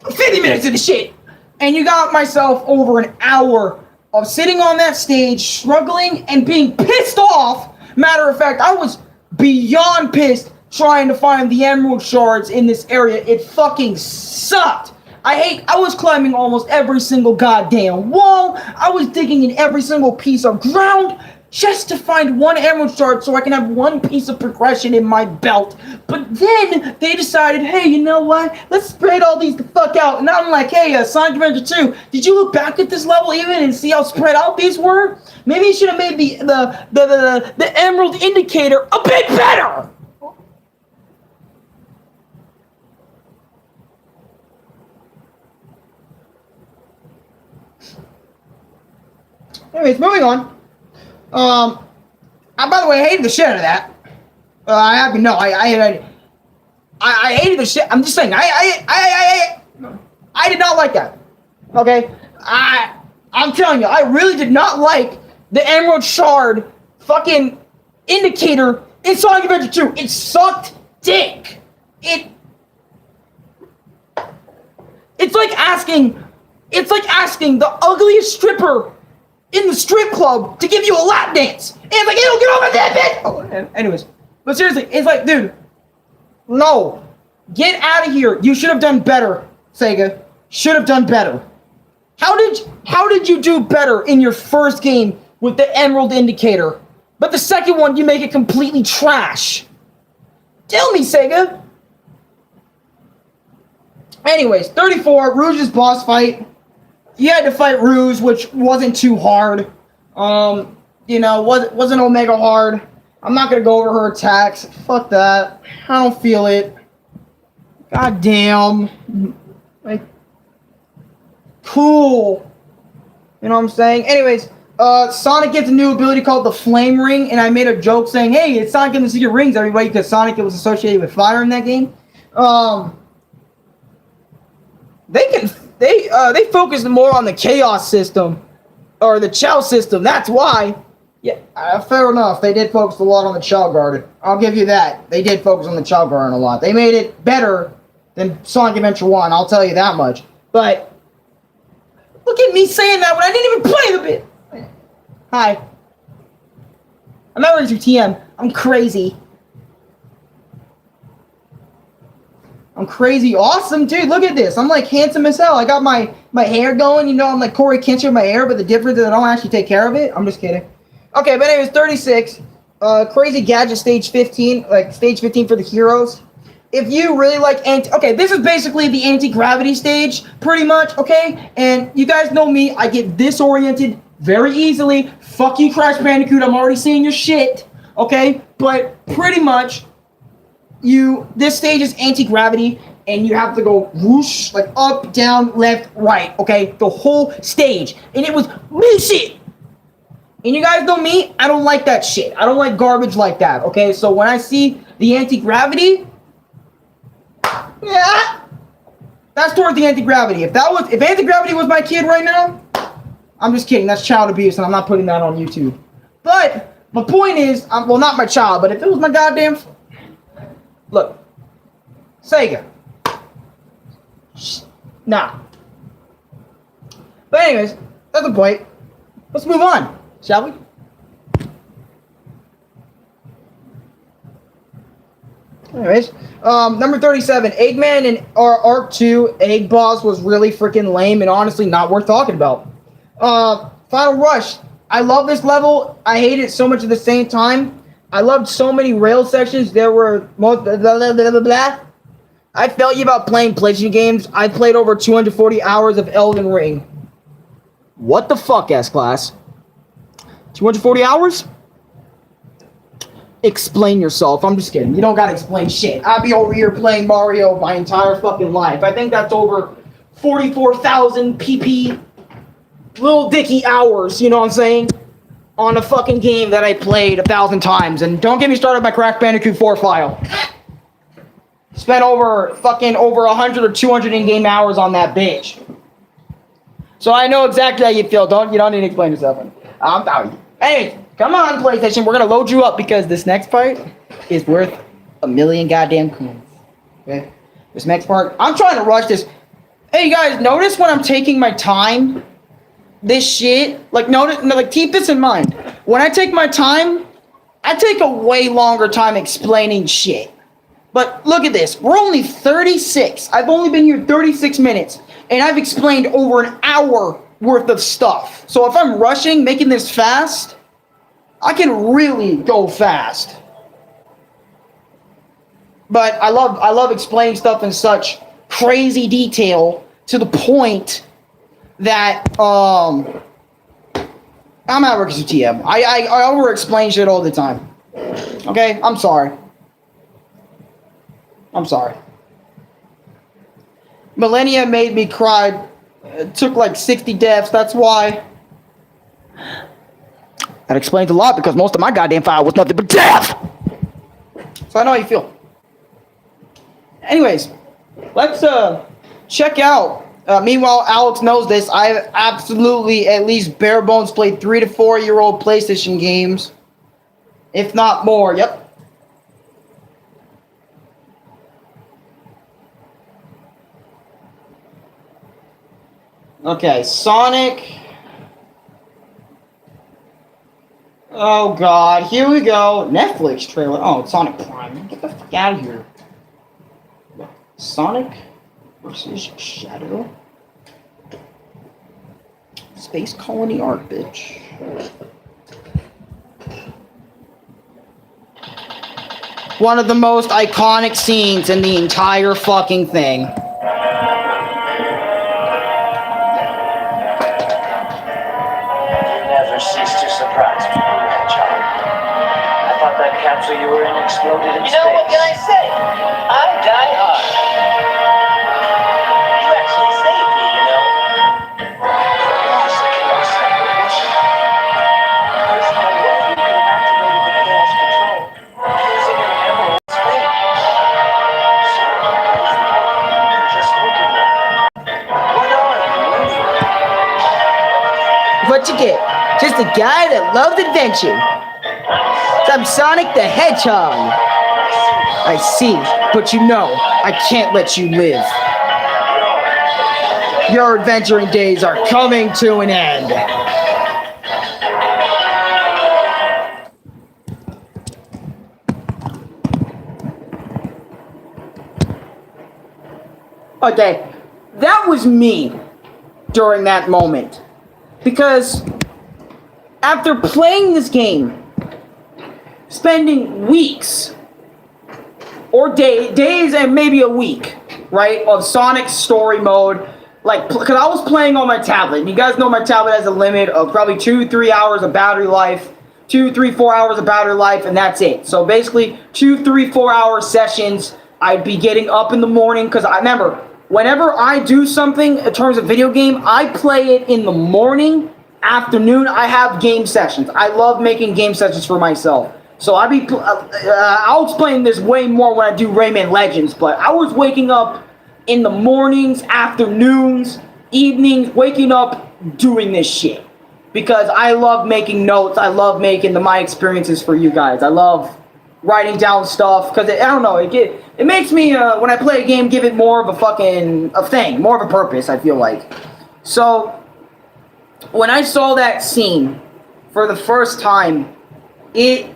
50 minutes of the shit. And you got myself over an hour of sitting on that stage, struggling and being pissed off. Matter of fact, I was beyond pissed trying to find the Emerald Shards in this area. It fucking sucked. I was climbing almost every single goddamn wall. I was digging in every single piece of ground just to find one Emerald Shard so I can have one piece of progression in my belt. But then they decided, hey, you know what? Let's spread all these the fuck out. And I'm like, hey, Sonic Adventure 2, did you look back at this level even and see how spread out these were? Maybe you should have made the Emerald Indicator a bit better. Anyways, moving on. By the way, I hated the shit out of that. I hated the shit. I'm just saying, I did not like that. Okay, I'm telling you, I really did not like the Emerald Shard fucking indicator in Sonic Adventure 2. It sucked dick. It's like asking the ugliest stripper in the strip club to give you a lap dance. And it's like, you don't get over that bitch. Oh, anyways, but seriously, it's like, dude, no, get out of here. You should have done better, Sega. Should have done better. How did you do better in your first game with the Emerald Indicator, but the second one you make it completely trash? Tell me, Sega. Anyways, 34, Rouge's boss fight. You had to fight Rouge, which wasn't too hard. You know, wasn't Omega hard. I'm not gonna go over her attacks. Fuck that. I don't feel it. God damn. Like, cool. You know what I'm saying? Anyways, Sonic gets a new ability called the Flame Ring, and I made a joke saying, hey, it's Sonic in the Secret Rings, everybody, because Sonic was associated with fire in that game. They focused more on the Chaos system, or the Chow system. That's why. Yeah, fair enough. They did focus a lot on the Chow Garden. I'll give you that. They did focus on the Chow Garden a lot. They made it better than Sonic Adventure 1. I'll tell you that much. But look at me saying that when I didn't even play the bit. Hi. I'm not ready to TM. I'm crazy. I'm crazy awesome, dude. Look at this. I'm like handsome as hell. I got my hair going. You know, I'm like Corey Kensher with my hair, but the difference is I don't actually take care of it. I'm just kidding. Okay, but anyways, 36. Crazy Gadget stage 15. Like stage 15 for the heroes. If you really like okay, this is basically the anti-gravity stage, pretty much, okay? And you guys know me. I get disoriented very easily. Fuck you, Crash Bandicoot. I'm already seeing your shit, okay? But pretty much, this stage is anti-gravity, and you have to go whoosh, like up, down, left, right, okay? The whole stage. And it was shit. And you guys know me, I don't like that shit. I don't like garbage like that, okay? So when I see the anti-gravity, yeah, that's towards the anti-gravity. If anti-gravity was my kid right now, I'm just kidding. That's child abuse, and I'm not putting that on YouTube. But my point is, well, not my child, but if it was my goddamn... Look, Sega. Nah. But anyways, that's the point. Let's move on, shall we? Anyways, number 37, Eggman and Arc 2 Egg Boss was really freaking lame and honestly not worth talking about. Final Rush. I love this level. I hate it so much at the same time. I loved so many rail sections. There were most blah, blah, blah, blah, blah. I felt you about playing PlayStation games. I played over 240 hours of Elden Ring. What the fuck, S-Class? 240 hours? Explain yourself. I'm just kidding. You don't gotta explain shit. I'll be over here playing Mario my entire fucking life. I think that's over 44,000 PP little dicky hours, you know what I'm saying? On a fucking game that I played 1,000 times. And don't get me started on my Crash Bandicoot 4 file. Spent over 100 or 200 in-game hours on that bitch. So I know exactly how you feel. You don't need to explain yourself. I'm proud of you. Anyways, come on, PlayStation. We're gonna load you up because this next part is worth 1,000,000 goddamn coins. Okay? This next part, I'm trying to rush this. Hey, you guys, notice when I'm taking my time, this shit, keep this in mind. When I take my time, I take a way longer time explaining shit. But look at this. We're only 36. I've only been here 36 minutes. And I've explained over an hour worth of stuff. So if I'm rushing, making this fast, I can really go fast. But I love explaining stuff in such crazy detail to the point that I'm Arekkusu TM. I over explain shit all the time. Okay? I'm sorry. I'm sorry. Millennia made me cry. It took like 60 deaths. That's why. That explains a lot because most of my goddamn file was nothing but death. So I know how you feel. Anyways, let's check out. Meanwhile, Alex knows this. I absolutely at least bare bones played 3 to 4 year old PlayStation games, if not more. Yep. Okay, Sonic. Oh god, here we go. Netflix trailer. Oh, it's Sonic Prime. Get the fuck out of here. Sonic versus Shadow. Space Colony art, bitch. One of the most iconic scenes in the entire fucking thing. Cease to surprise me, Hedgehog. I thought that capsule you were in exploded in space. You know, what can I say? I die hard. You actually saved me, you know. There's no way you could have activated the chaos control using an emerald's fate. So, you're just looking at me. What are you? What you get? Just a guy that loves adventure. I'm Sonic the Hedgehog. I see, but you know, I can't let you live. Your adventuring days are coming to an end. Okay, that was me during that moment. Because after playing this game, spending weeks or days and maybe a week, right, of Sonic story mode, like, because I was playing on my tablet. You guys know my tablet has a limit of probably 2-3 hours of battery life, 2-4 hours of battery life, and that's it. So basically, 2-4 hour sessions. I'd be getting up in the morning because I remember whenever I do something in terms of video game, I play it in the morning. Afternoon, I have game sessions. I love making game sessions for myself. So I'll explain this way more when I do Rayman Legends, but I was waking up in the mornings, afternoons, evenings, waking up doing this shit. Because I love making notes. I love making my experiences for you guys. I love writing down stuff because I don't know, it makes me when I play a game give it more of a thing, more of a purpose, I feel like. So when I saw that scene for the first time, it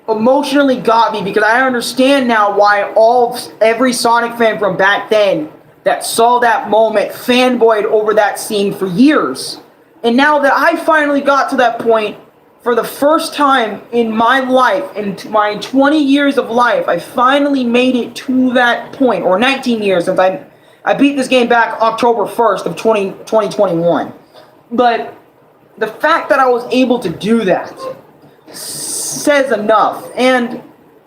emotionally got me because I understand now why every Sonic fan from back then that saw that moment fanboyed over that scene for years. And now that I finally got to that point for the first time in my life, in my 20 years of life, I finally made it to that point, or 19 years since I beat this game back October 1st of 2021. But the fact that I was able to do that says enough. And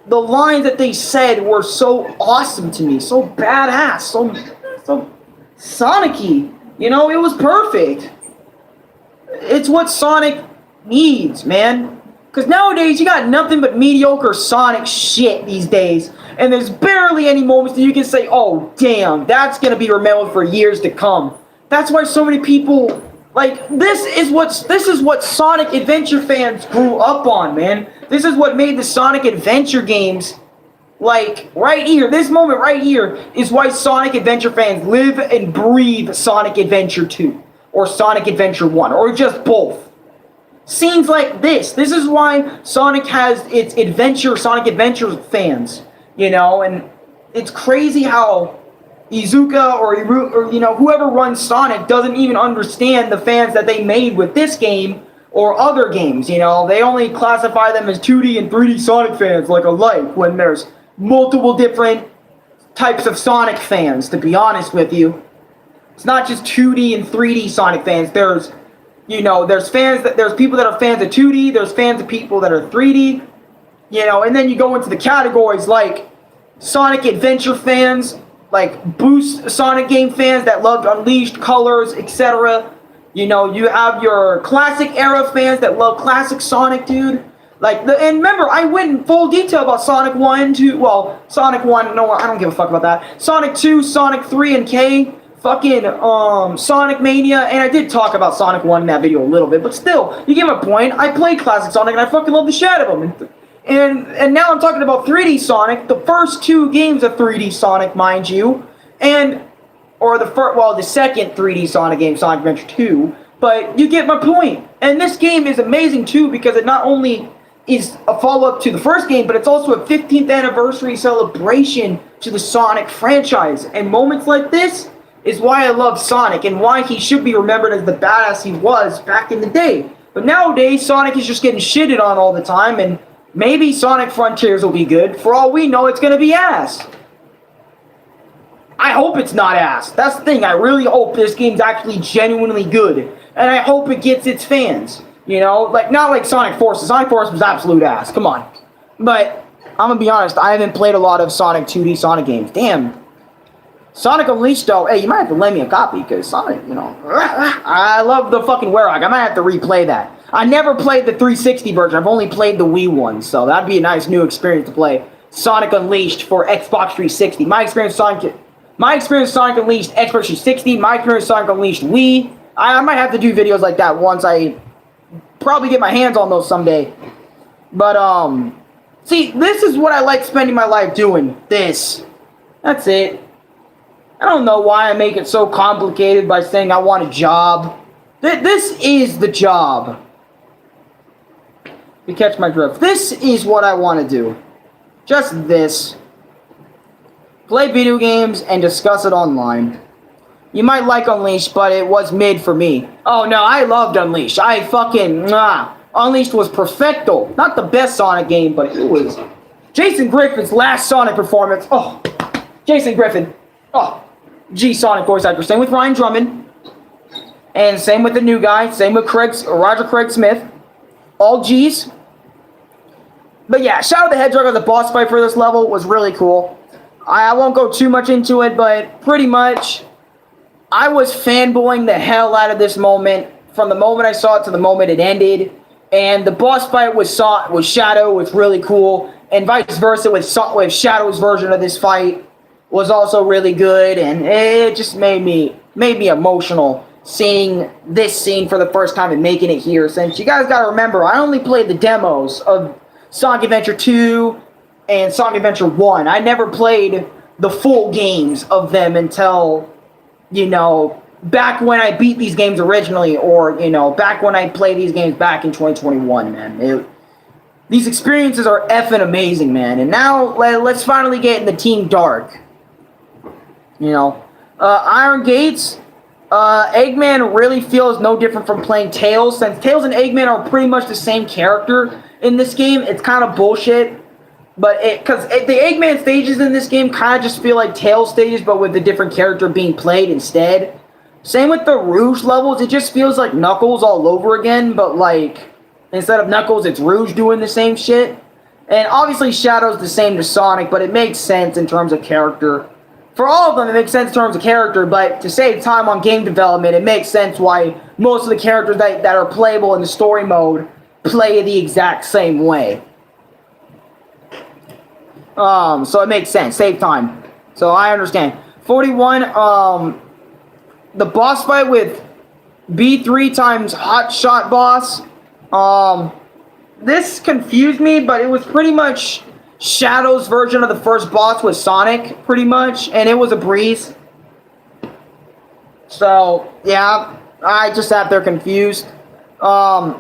the lines that they said were so awesome to me, so badass, so Sonic-y. You know, it was perfect. It's what Sonic needs, man. Because nowadays, you got nothing but mediocre Sonic shit these days. And there's barely any moments that you can say, oh, damn, that's going to be remembered for years to come. That's why so many people, like, this is what Sonic Adventure fans grew up on, man. This is what made the Sonic Adventure games, like, right here, this moment right here, is why Sonic Adventure fans live and breathe Sonic Adventure 2. Or Sonic Adventure 1, or just both. Scenes like this is why Sonic has its Sonic Adventure fans, you know, and it's crazy how Iizuka or you know, whoever runs Sonic doesn't even understand the fans that they made with this game or other games, you know. They only classify them as 2D and 3D Sonic fans like alike when there's multiple different types of Sonic fans, to be honest with you. It's not just 2D and 3D Sonic fans. There's, you know, there's people that are fans of 2D, there's fans of people that are 3D, you know, and then you go into the categories like Sonic Adventure fans, like Boost Sonic game fans that loved Unleashed, Colors, etc. You know, you have your classic era fans that love classic Sonic, dude. And remember, I went in full detail about Sonic 1, 2, well, Sonic 1, no, I don't give a fuck about that. Sonic 2, Sonic 3, and K. Fucking Sonic Mania, and I did talk about Sonic 1 in that video a little bit, but still, you get my point. I played classic Sonic and I fucking love the shit out of them. And now I'm talking about 3D Sonic, the first two games of 3D Sonic, mind you, or the second 3D Sonic game, Sonic Adventure 2, but you get my point. And this game is amazing too because it not only is a follow-up to the first game, but it's also a 15th anniversary celebration to the Sonic franchise. And moments like this is why I love Sonic and why he should be remembered as the badass he was back in the day. But nowadays, Sonic is just getting shitted on all the time, and maybe Sonic Frontiers will be good. For all we know, it's going to be ass. I hope it's not ass. That's the thing. I really hope this game's actually genuinely good. And I hope it gets its fans. You know, like, not like Sonic Forces. Sonic Forces was absolute ass. Come on. But, I'm going to be honest, I haven't played a lot of Sonic 2D Sonic games. Damn. Sonic Unleashed, though, hey, you might have to lend me a copy, because Sonic, you know, I love the fucking Werewolf. I might have to replay that. I never played the 360 version. I've only played the Wii one, so that'd be a nice new experience to play Sonic Unleashed for Xbox 360. My experience Sonic Unleashed Xbox 360, my experience Sonic Unleashed Wii. I might have to do videos like that once I probably get my hands on those someday. But, see, this is what I like spending my life doing. This. That's it. I don't know why I make it so complicated by saying I want a job. This is the job. You catch my drift. This is what I want to do. Just this. Play video games and discuss it online. You might like Unleashed, but it was mid for me. Oh no, I loved Unleashed. Unleashed was perfecto. Not the best Sonic game, but it was. Jason Griffin's last Sonic performance. Oh, Jason Griffin. Oh. Sonic voice actor. Same with Ryan Drummond. And same with the new guy. Same with Roger Craig Smith. All G's. But yeah, Shadow the Hedgehog as the boss fight for this level was really cool. I won't go too much into it, but pretty much I was fanboying the hell out of this moment. From the moment I saw it to the moment it ended. And the boss fight with Shadow was really cool. And vice versa with Shadow's version of this fight was also really good, and it just made me emotional seeing this scene for the first time and making it here. Since you guys gotta remember, I only played the demos of Sonic Adventure 2 and Sonic Adventure 1. I never played the full games of them until, you know, back when I beat these games originally, or, you know, back when I played these games back in 2021, man. These experiences are effing amazing, man. And now let's finally get into Team Dark. You know, Iron Gates, Eggman really feels no different from playing Tails. Since Tails and Eggman are pretty much the same character in this game, it's kind of bullshit. But because the Eggman stages in this game kind of just feel like Tails stages, but with a different character being played instead. Same with the Rouge levels, it just feels like Knuckles all over again, but like, instead of Knuckles, it's Rouge doing the same shit. And obviously Shadow's the same to Sonic, but it makes sense in terms of character. For all of them, it makes sense in terms of character, but to save time on game development, it makes sense why most of the characters that are playable in the story mode play the exact same way. So it makes sense. Save time. So I understand. 41, the boss fight with B3 times Hot Shot Boss. This confused me, but it was pretty much Shadow's version of the first boss with Sonic, pretty much, and it was a breeze. So, yeah, I just sat there confused. Dry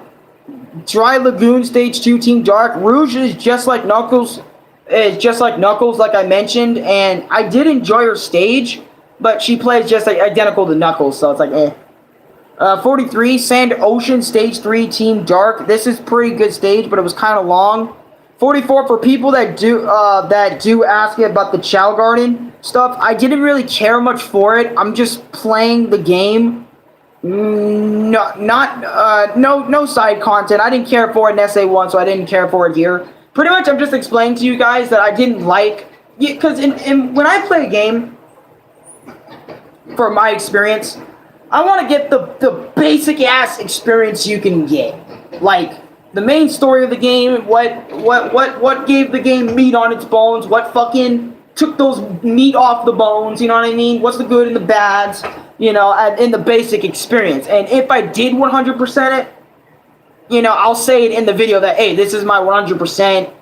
Lagoon Stage 2 Team Dark. Rouge is just like Knuckles. It's just like Knuckles, like I mentioned, and I did enjoy her stage, but she plays just like identical to Knuckles, so it's like, eh. 43, Sand Ocean Stage 3 Team Dark. This is pretty good stage, but it was kind of long. 44, for people that do ask me about the Chow Garden stuff, I didn't really care much for it. I'm just playing the game. No side content. I didn't care for it in SA1, so I didn't care for it here. Pretty much, I'm just explaining to you guys that I didn't like, because when I play a game, for my experience, I want to get the basic ass experience you can get, like the main story of the game, what gave the game meat on its bones, what fucking took those meat off the bones, you know what I mean? What's the good and the bads, you know, in the basic experience. And if I did 100% it, you know, I'll say it in the video that, hey, this is my 100%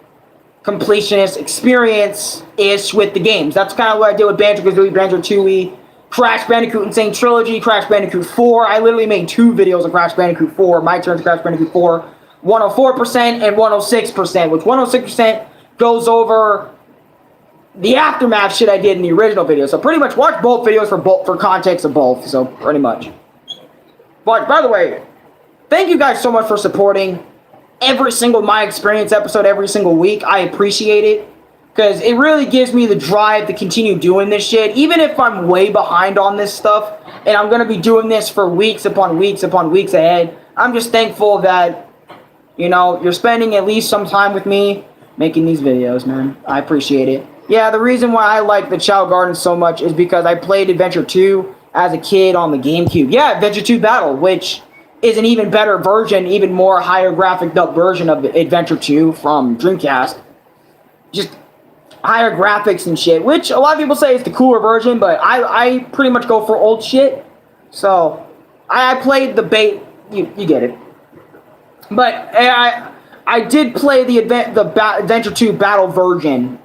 completionist experience-ish with the games. That's kind of what I did with Banjo-Kazooie, Banjo-Tooie, Crash Bandicoot Insane Trilogy, Crash Bandicoot 4. I literally made 2 videos on Crash Bandicoot 4. My turn to Crash Bandicoot 4. 104% and 106%, which 106% goes over the aftermath shit I did in the original video. So pretty much watch both videos for context of both. So pretty much. But by the way, thank you guys so much for supporting every single My Experience episode every single week. I appreciate it, because it really gives me the drive to continue doing this shit, even if I'm way behind on this stuff, and I'm going to be doing this for weeks upon weeks upon weeks ahead. I'm just thankful that, you know, you're spending at least some time with me making these videos, man. I appreciate it. Yeah, the reason why I like the Chow Garden so much is because I played Adventure 2 as a kid on the GameCube. Yeah, Adventure 2 Battle, which is an even better version, even more higher graphic up version of Adventure 2 from Dreamcast. Just higher graphics and shit, which a lot of people say is the cooler version, but I pretty much go for old shit. So I played the bait. You get it. But I did play the Adventure 2 Battle version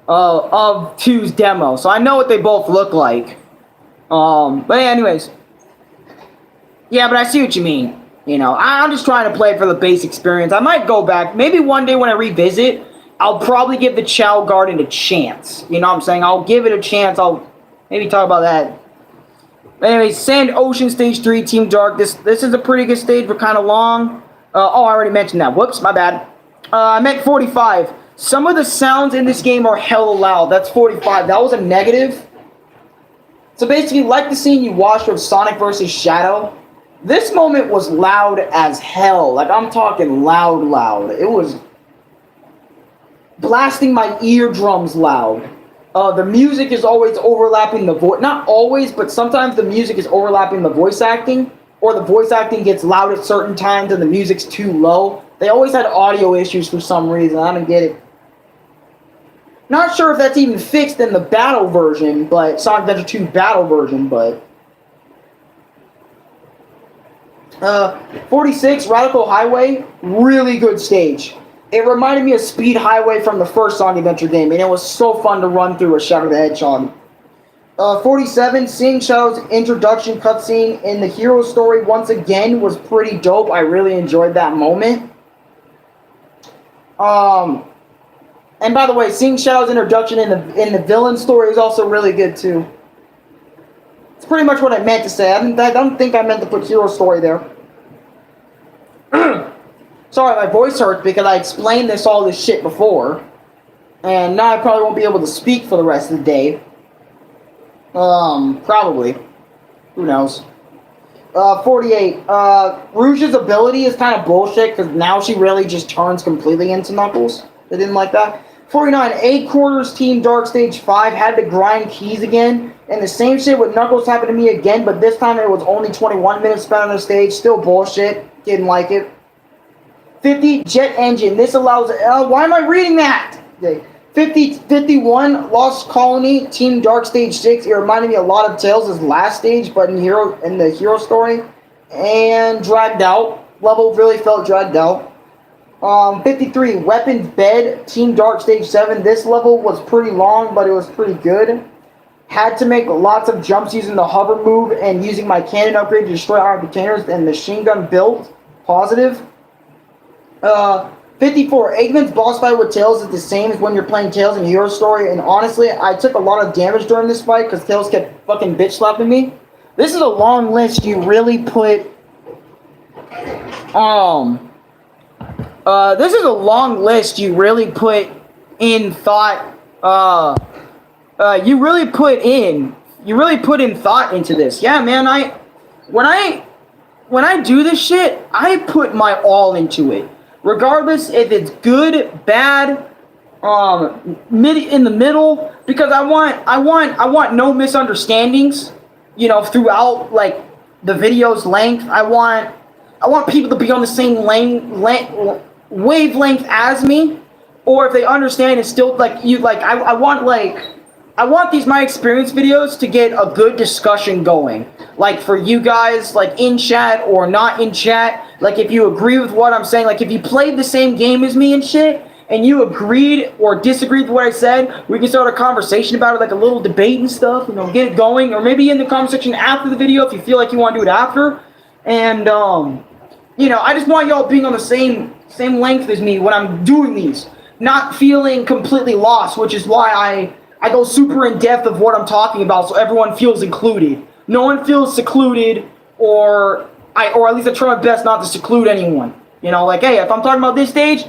of 2's demo, so I know what they both look like. But anyways, yeah, but I see what you mean. You know, I'm just trying to play for the base experience. I might go back. Maybe one day when I revisit, I'll probably give the Chow Garden a chance. You know what I'm saying? I'll give it a chance. I'll maybe talk about that. But anyways, Sand Ocean Stage 3 Team Dark. This is a pretty good stage, but kind of long. Oh, I already mentioned that. Whoops, my bad. I meant 45. Some of the sounds in this game are hella loud. That's 45. That was a negative. So basically, like the scene you watched of Sonic vs. Shadow, this moment was loud as hell. Like, I'm talking loud. It was blasting my eardrums loud. The music is always overlapping the voice. Not always, but sometimes the music is overlapping the voice acting. Or the voice acting gets loud at certain times and the music's too low. They always had audio issues for some reason. I don't get it. Not sure if that's even fixed in the battle version, but Sonic Adventure 2 battle version, but 46, Radical Highway, really good stage. It reminded me of Speed Highway from the first Sonic Adventure game, and it was so fun to run through a Shadow the Hedgehog. 47, seeing Shadow's introduction cutscene in the hero story once again was pretty dope. I really enjoyed that moment. And by the way, seeing Shadow's introduction in the villain story is also really good too. It's pretty much what I meant to say. I don't think I meant to put hero story there. Sorry, my voice hurts because I explained all this shit before. And now I probably won't be able to speak for the rest of the day. Probably. Who knows? 48. Rouge's ability is kind of bullshit because now she really just turns completely into Knuckles. I didn't like that. 49. 8 quarters Team Dark Stage 5 had to grind keys again. And the same shit with Knuckles happened to me again, but this time it was only 21 minutes spent on the stage. Still bullshit. Didn't like it. 50. Jet Engine. This allows... why am I reading that? 51. Lost Colony. Team Dark Stage 6. It reminded me a lot of Tails' last stage, but in the hero story. And dragged out. Level really felt dragged out. 53. Weapons Bed. Team Dark Stage 7. This level was pretty long, but it was pretty good. Had to make lots of jumps using the hover move and using my cannon upgrade to destroy iron containers and machine gun build. Positive. 54. Eggman's boss fight with Tails is the same as when you're playing Tails in Hero Story, and honestly, I took a lot of damage during this fight because Tails kept fucking bitch slapping me. This is a long list you really put... this is a long list you really put in thought, you really put in thought into this. Yeah, man, when I do this shit, I put my all into it. Regardless if it's good, bad, in the middle, because I want no misunderstandings, you know, throughout like the video's length. I want people to be on the same wavelength as me, or if they understand it's still like you like I want these my experience videos to get a good discussion going. Like for you guys, like in chat or not in chat, like if you agree with what I'm saying, like if you played the same game as me and shit, and you agreed or disagreed with what I said, we can start a conversation about it, like a little debate and stuff, you know, get it going, or maybe in the comment section after the video if you feel like you want to do it after. And you know, I just want y'all being on the same length as me when I'm doing these, not feeling completely lost, which is why I go super in depth of what I'm talking about, so everyone feels included. No one feels secluded, or at least I try my best not to seclude anyone. You know, like, hey, if I'm talking about this stage,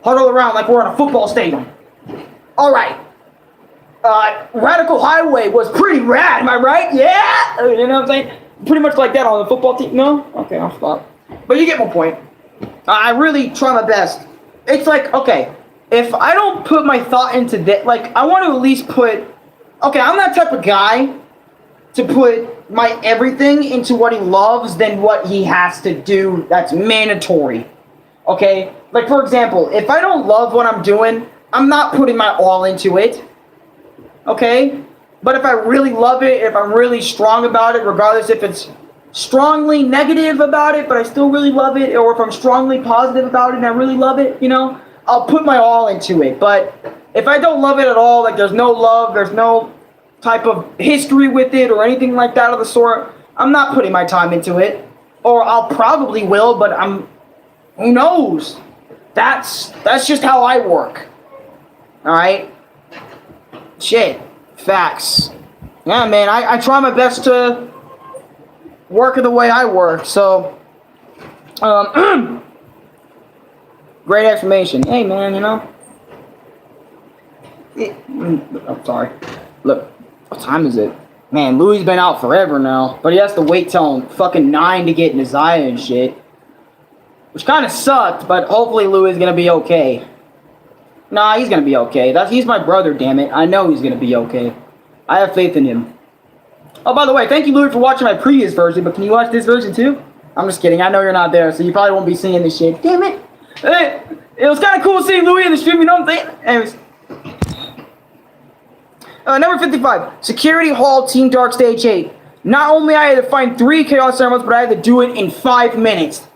huddle around like we're in a football stadium. All right. Radical Highway was pretty rad, am I right? Yeah. You know what I'm saying? Pretty much like that on the football team. No? Okay, I'll stop. But you get my point. I really try my best. It's like, okay, if I don't put my thought into that, like, I want to at least put, okay, I'm that type of guy to put my everything into what he loves than what he has to do that's mandatory. Okay? Like, for example, if I don't love what I'm doing, I'm not putting my all into it. Okay? But if I really love it, if I'm really strong about it, regardless if it's strongly negative about it, but I still really love it, or if I'm strongly positive about it and I really love it, you know, I'll put my all into it. But if I don't love it at all, like there's no love, there's no type of history with it or anything like that of the sort, I'm not putting my time into it. Or I'll probably will, but who knows? That's just how I work. Alright? Shit. Facts. Yeah, man, I try my best to work the way I work, so great explanation. Hey, man, you know. I'm sorry. Look, what time is it? Man, Louis been out forever now, but he has to wait till fucking 9 to get Nizaya and shit, which kind of sucked. But hopefully Louis is gonna be okay. Nah, he's gonna be okay. He's my brother, damn it. I know he's gonna be okay. I have faith in him. Oh, by the way, thank you, Louis, for watching my previous version, but can you watch this version too? I'm just kidding. I know you're not there, so you probably won't be seeing this shit. Damn it. Hey, it was kind of cool seeing Louis in the stream, you know what I'm saying? Anyways. Number 55. Security Hall Team Dark Stage 8. Not only I had to find 3 Chaos Ceremonies, but I had to do it in 5 minutes.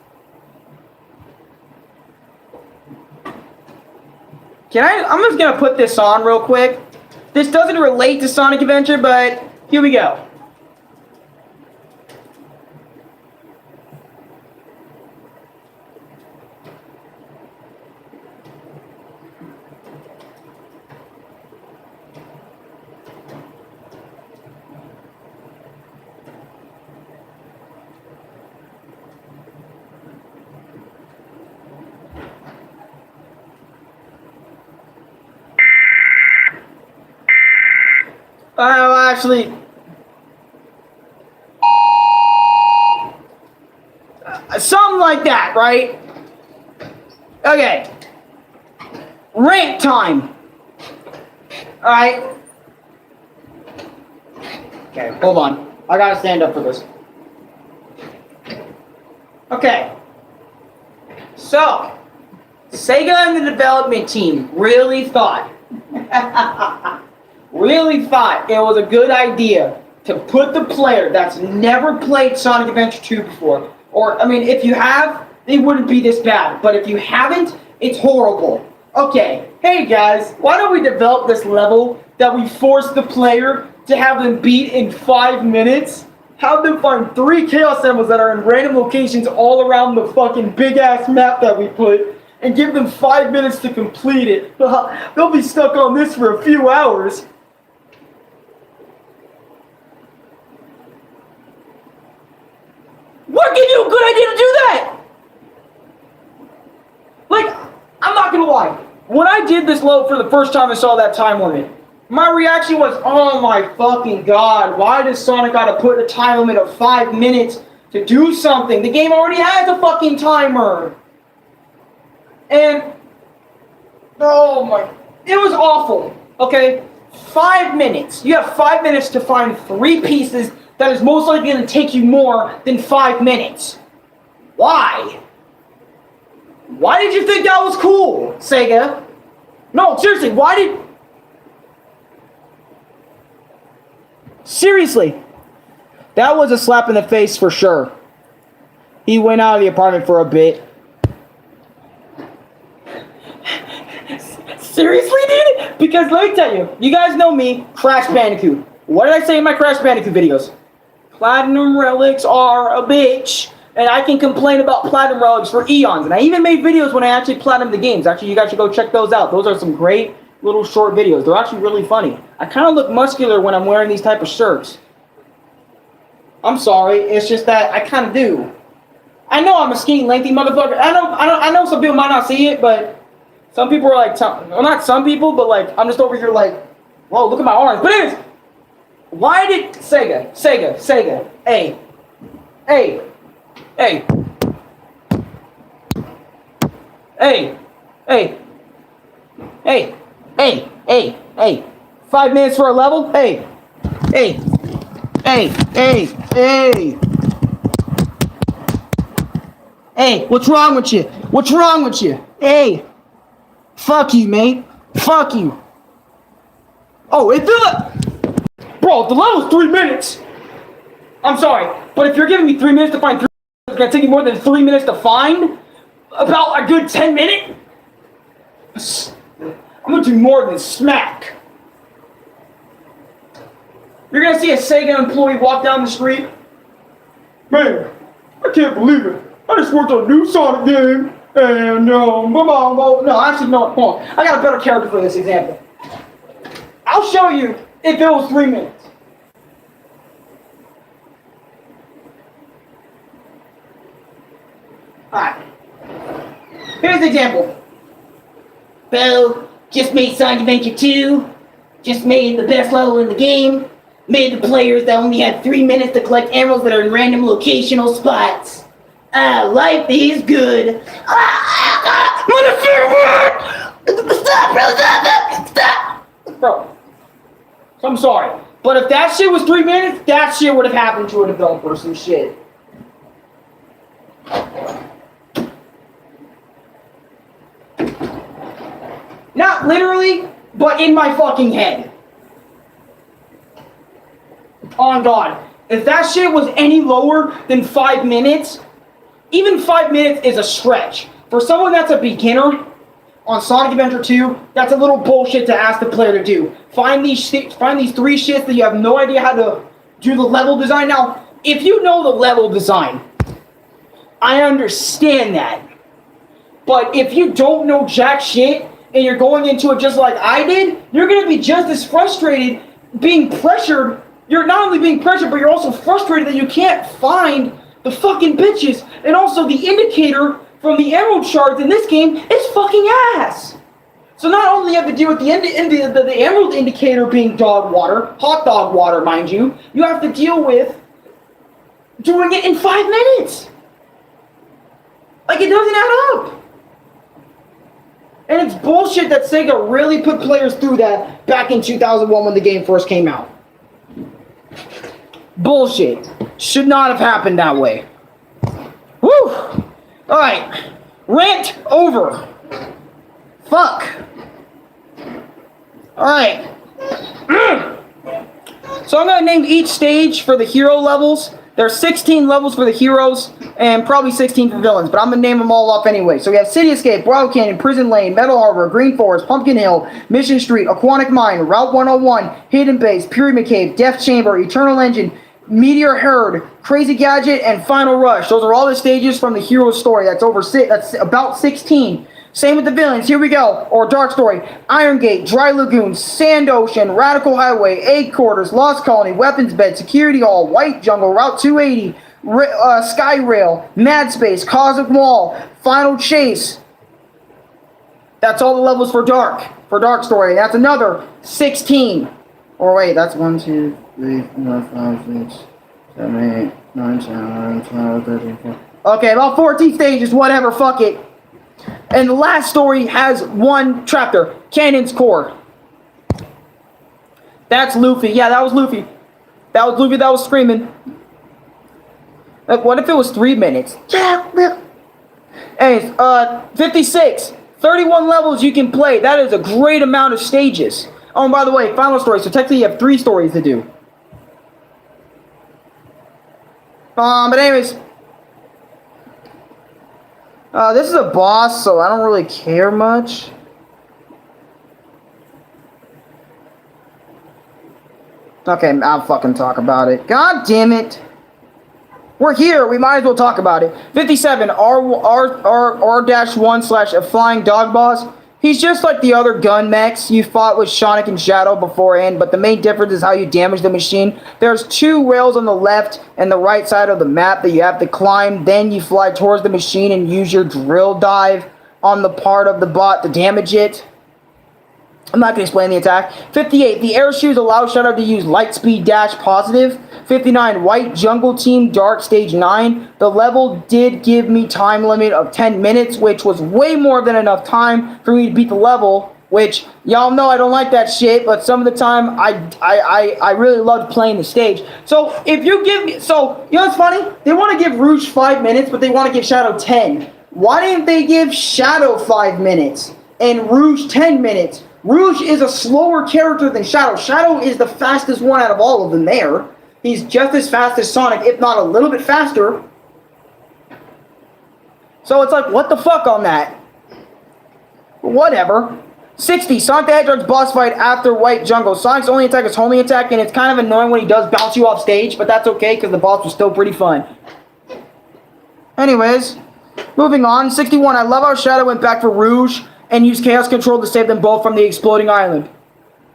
I'm just going to put this on real quick. This doesn't relate to Sonic Adventure, but here we go. Actually, something like that, right? Okay. Rank time. Alright. Okay, hold on. I gotta stand up for this. Okay. So, Sega and the development team really thought it was a good idea to put the player that's never played Sonic Adventure 2 before, or, I mean, if you have, it wouldn't be this bad, but if you haven't, it's horrible. Okay, hey guys, why don't we develop this level that we force the player to have them beat in 5 minutes? Have them find 3 Chaos Emeralds that are in random locations all around the fucking big-ass map that we put, and give them 5 minutes to complete it. They'll be stuck on this for a few hours. What gave you a good idea to do that? Like, I'm not gonna lie. When I did this load for the first time and saw that time limit, my reaction was, oh my fucking god, why does Sonic gotta put a time limit of 5 minutes to do something? The game already has a fucking timer. And, oh my, it was awful, okay? 5 minutes. You have 5 minutes to find 3 pieces that is most likely going to take you more than 5 minutes. Why? Why did you think that was cool, Sega? No, seriously, why did... Seriously. That was a slap in the face for sure. He went out of the apartment for a bit. Seriously, dude? Because let me tell you, you guys know me, Crash Bandicoot. What did I say in my Crash Bandicoot videos? Platinum relics are a bitch, and I can complain about platinum relics for eons. And I even made videos when I actually platinumed the games. Actually, you guys should go check those out. Those are some great little short videos. They're actually really funny. I kind of look muscular when I'm wearing these type of shirts. I'm sorry, it's just that I kind of do. I know I'm a skinny, lengthy motherfucker. I know some people might not see it, but some people are like, well, not some people, but like, I'm just over here like, whoa, look at my arms. But anyways, why did Sega, hey, hey, 5 minutes for a level? Hey, what's wrong with you? What's wrong with you? Hey, fuck you, mate. Fuck you. Oh, if bro, the level's 3 minutes. I'm sorry, but if you're giving me 3 minutes to find 3, it's gonna take me more than 3 minutes to find about a good 10 minutes. I'm gonna do more than smack. You're gonna see a Sega employee walk down the street. Man, I can't believe it. I just worked on a new Sonic game, and no, actually no, hold on. I got a better character for this example. I'll show you if it was 3 minutes. Alright. Here's the example. Well, just made Sonic Adventure 2. Just made the best level in the game. Made the players that only had 3 minutes to collect emeralds that are in random locational spots. Life is good. Motherfucker! Stop, bro! Stop! Bro. So I'm sorry. But if that shit was 3 minutes, that shit would have happened to a developer or some shit. Not literally, but in my fucking head. On God. If that shit was any lower than 5 minutes, even 5 minutes is a stretch. For someone that's a beginner on Sonic Adventure 2, that's a little bullshit to ask the player to do. Find these 3 shits that you have no idea how to do the level design. Now, if you know the level design, I understand that. But if you don't know jack shit, and you're going into it just like I did, you're going to be just as frustrated being pressured. You're not only being pressured, but you're also frustrated that you can't find the fucking bitches. And also the indicator from the emerald shards in this game is fucking ass. So not only have to deal with the emerald indicator being dog water, hot dog water, mind you, you have to deal with doing it in 5 minutes. Like, it doesn't add up. And it's bullshit that Sega really put players through that back in 2001 when the game first came out. Bullshit. Should not have happened that way. Woo! Alright. Rant over. Fuck. Alright. So I'm going to name each stage for the hero levels. There's 16 levels for the heroes, and probably 16 for villains, but I'm going to name them all off anyway. So we have City Escape, Wild Canyon, Prison Lane, Metal Harbor, Green Forest, Pumpkin Hill, Mission Street, Aquatic Mine, Route 101, Hidden Base, Pyramid Cave, Death Chamber, Eternal Engine, Meteor Herd, Crazy Gadget, and Final Rush. Those are all the stages from the hero story. That's about 16. Same with the villains. Here we go. Or Dark Story. Iron Gate, Dry Lagoon, Sand Ocean, Radical Highway, Egg Quarters, Lost Colony, Weapons Bed, Security Hall, White Jungle, Route 280, Sky Rail, Mad Space, Cosmic Wall, Final Chase. That's all the levels for Dark Story. That's another 16. Or wait, that's 1, 2, 3, 4, 5, 6, 7, 8, 9, 10, 11, 12, 13, 14. Okay, about 14 stages, whatever, fuck it. And the last story has one chapter, Cannon's Core. That's Luffy. Yeah, that was Luffy. That was Luffy that was screaming. Like, what if it was 3 minutes? Anyways, 56. 31 levels you can play. That is a great amount of stages. Oh, and by the way, final story. So technically you have 3 stories to do. But anyways. This is a boss, so I don't really care much. Okay, I'll fucking talk about it. God damn it. We're here, we might as well talk about it. 57, R-1 slash a flying dog boss. He's just like the other gun mechs you fought with Sonic and Shadow beforehand, but the main difference is how you damage the machine. There's 2 rails on the left and the right side of the map that you have to climb. Then you fly towards the machine and use your drill dive on the part of the bot to damage it. I'm not going to explain the attack. 58, the air shoes allow Shadow to use light speed dash positive. 59, White Jungle Team Dark Stage 9. The level did give me time limit of 10 minutes, which was way more than enough time for me to beat the level, which y'all know I don't like that shit, but some of the time I really loved playing the stage. So if you give me, so you know what's funny? They want to give Rouge 5 minutes, but they want to give Shadow 10. Why didn't they give Shadow 5 minutes and Rouge 10 minutes? Rouge is a slower character than Shadow. Shadow is the fastest one out of all of them there. He's just as fast as Sonic, if not a little bit faster. So it's like, what the fuck on that? Whatever. 60, Sonic the Hedgehog's boss fight after White Jungle. Sonic's only attack is homing attack, and it's kind of annoying when he does bounce you off stage, but that's okay, because the boss was still pretty fun. Anyways, moving on. 61, I love how Shadow went back for Rouge and used Chaos Control to save them both from the exploding island.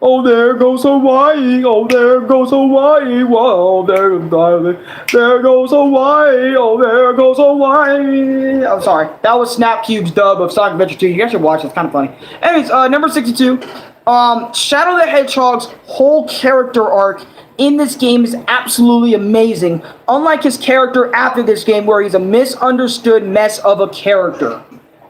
Oh, there goes Hawaii. Oh, there goes Hawaii. Whoa, there goes Island. There goes Hawaii. Oh, there goes Hawaii. I'm sorry. That was Snapcube's dub of Sonic Adventure 2. You guys should watch it. It's kind of funny. Anyways, number 62. Shadow the Hedgehog's whole character arc in this game is absolutely amazing. Unlike his character after this game, where he's a misunderstood mess of a character.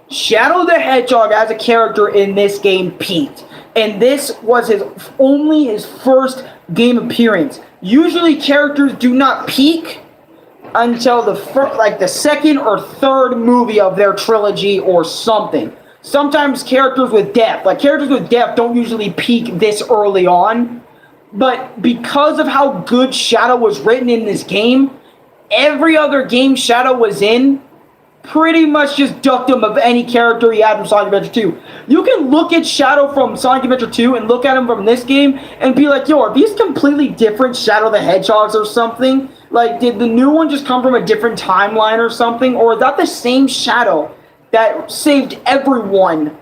Shadow the Hedgehog as a character in this game peaked. And this was only his first game appearance. Usually characters do not peak until the second or third movie of their trilogy or something. Sometimes characters with depth don't usually peak this early on. But because of how good Shadow was written in this game, every other game Shadow was in pretty much just ducked him of any character he had from Sonic Adventure 2. You can look at Shadow from Sonic Adventure 2 and look at him from this game and be like, yo, are these completely different Shadow the Hedgehogs or something? Like, did the new one just come from a different timeline or something? Or is that the same Shadow that saved everyone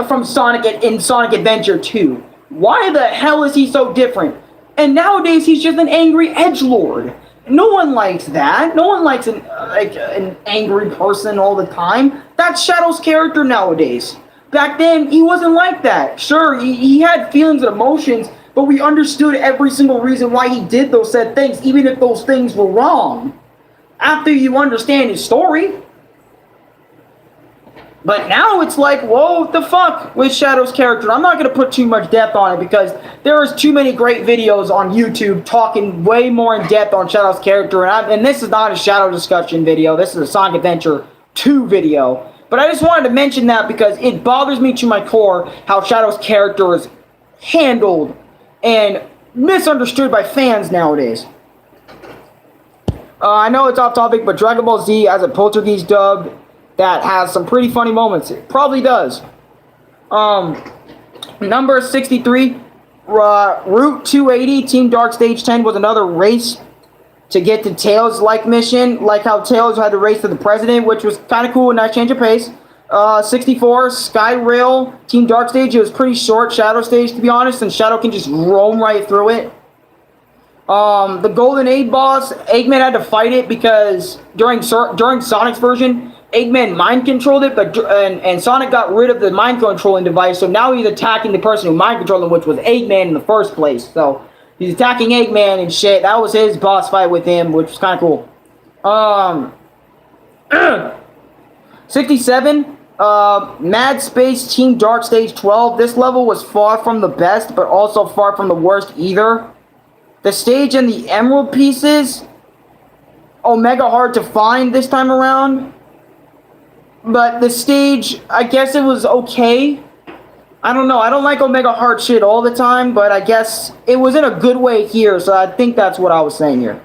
from Sonic in Sonic Adventure 2? Why the hell is he so different? And nowadays, he's just an angry edgelord. No one likes that. No one likes an angry person all the time. That's Shadow's character nowadays. back then, he wasn't like that. Sure, he had feelings and emotions, but we understood every single reason why he did those said things, even if those things were wrong. After you understand his story. But now it's like, whoa, what the fuck with Shadow's character? I'm not going to put too much depth on it because there is too many great videos on YouTube talking way more in depth on Shadow's character. And this is not a Shadow discussion video. This is a Sonic Adventure 2 video. But I just wanted to mention that because it bothers me to my core how Shadow's character is handled and misunderstood by fans nowadays. I know it's off topic, but Dragon Ball Z has a Poltergeist dub that has some pretty funny moments. It probably does. Number 63, Route 280, Team Dark Stage 10 was another race to get to Tails-like mission, like how Tails had to race to the president, which was kind of cool, a nice change of pace. 64, Sky Rail, Team Dark Stage. It was pretty short Shadow Stage, to be honest, and Shadow can just roam right through it. The Golden Age boss, Eggman had to fight it because during Sonic's version, Eggman mind controlled it, but and Sonic got rid of the mind controlling device, so now he's attacking the person who mind controlled him, which was Eggman in the first place. So he's attacking Eggman and shit. That was his boss fight with him, which was kind of cool. 67, Mad Space Team Dark Stage 12. This level was far from the best, but also far from the worst either. The stage and the emerald pieces, Omega hard to find this time around. But the stage, I guess it was okay. I don't know. I don't like Omega Heart shit all the time, but I guess it was in a good way here, so I think that's what I was saying here.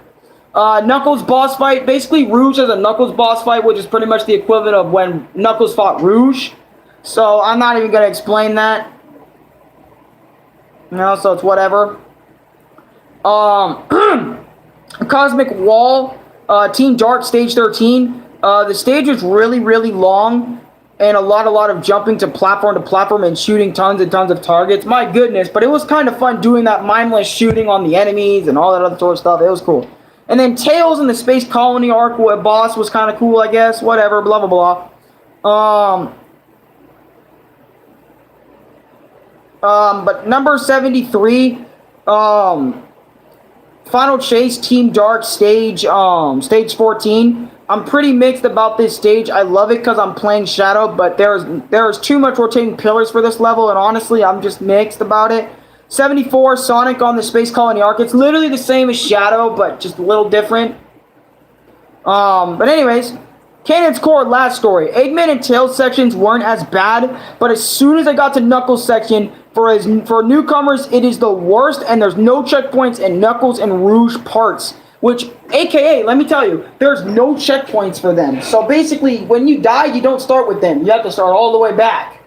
Knuckles boss fight. Basically, Rouge has a Knuckles boss fight, which is pretty much the equivalent of when Knuckles fought Rouge. So I'm not even going to explain that. No, so it's whatever. Cosmic Wall, Team Dark Stage 13. The stage was really, really long, and a lot of jumping to platform and shooting tons and tons of targets. My goodness, but it was kind of fun doing that mindless shooting on the enemies and all that other sort of stuff. It was cool. And then Tails in the Space Colony arc with boss was kind of cool, I guess. Whatever, blah, blah, blah. But number 73, Final Chase Team Dark Stage, Stage 14. I'm pretty mixed about this stage. I love it because I'm playing Shadow, but there's too much rotating pillars for this level, and honestly, I'm just mixed about it. 74, Sonic on the Space Colony arc. It's literally the same as Shadow, but just a little different. But anyways, Canon's Core last story. Eggman and Tails sections weren't as bad, but as soon as I got to Knuckles section, for newcomers, it is the worst, and there's no checkpoints in Knuckles and Rouge parts. Which, aka, let me tell you, there's no checkpoints for them. So basically, when you die, you don't start with them. You have to start all the way back.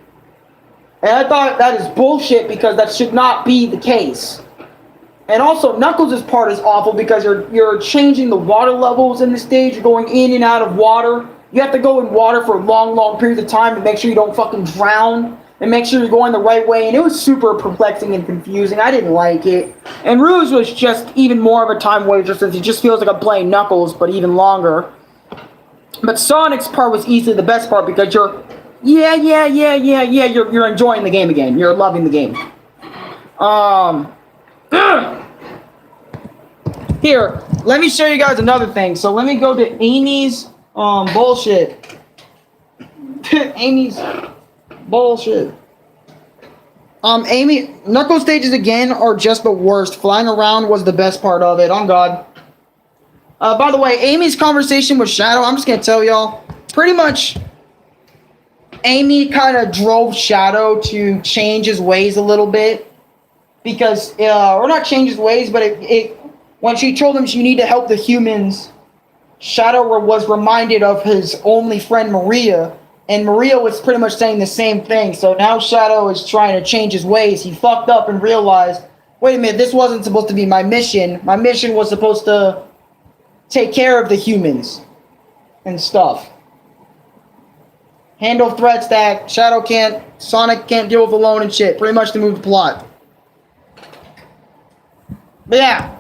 And I thought that is bullshit because that should not be the case. And also, Knuckles' part is awful because you're changing the water levels in the stage. You're going in and out of water. You have to go in water for long periods of time to make sure you don't fucking drown. And make sure you're going the right way. And it was super perplexing and confusing. I didn't like it. And Rouge was just even more of a time waster since it just feels like I'm playing Knuckles, but even longer. But Sonic's part was easily the best part because you're enjoying the game again. You're loving the game. Here, let me show you guys another thing. So let me go to Amy's bullshit. Amy's bullshit. Amy, Knuckles stages again are just the worst. Flying around was the best part of it. On God. By the way, Amy's conversation with Shadow, I'm just gonna tell y'all, pretty much Amy kind of drove Shadow to change his ways a little bit. Because, or not change his ways, but when she told him you need to help the humans, Shadow was reminded of his only friend Maria. And Maria was pretty much saying the same thing. So now Shadow is trying to change his ways. He fucked up and realized, wait a minute, this wasn't supposed to be my mission. My mission was supposed to take care of the humans and stuff. Handle threats that Sonic can't deal with alone and shit. Pretty much to move the plot. But yeah.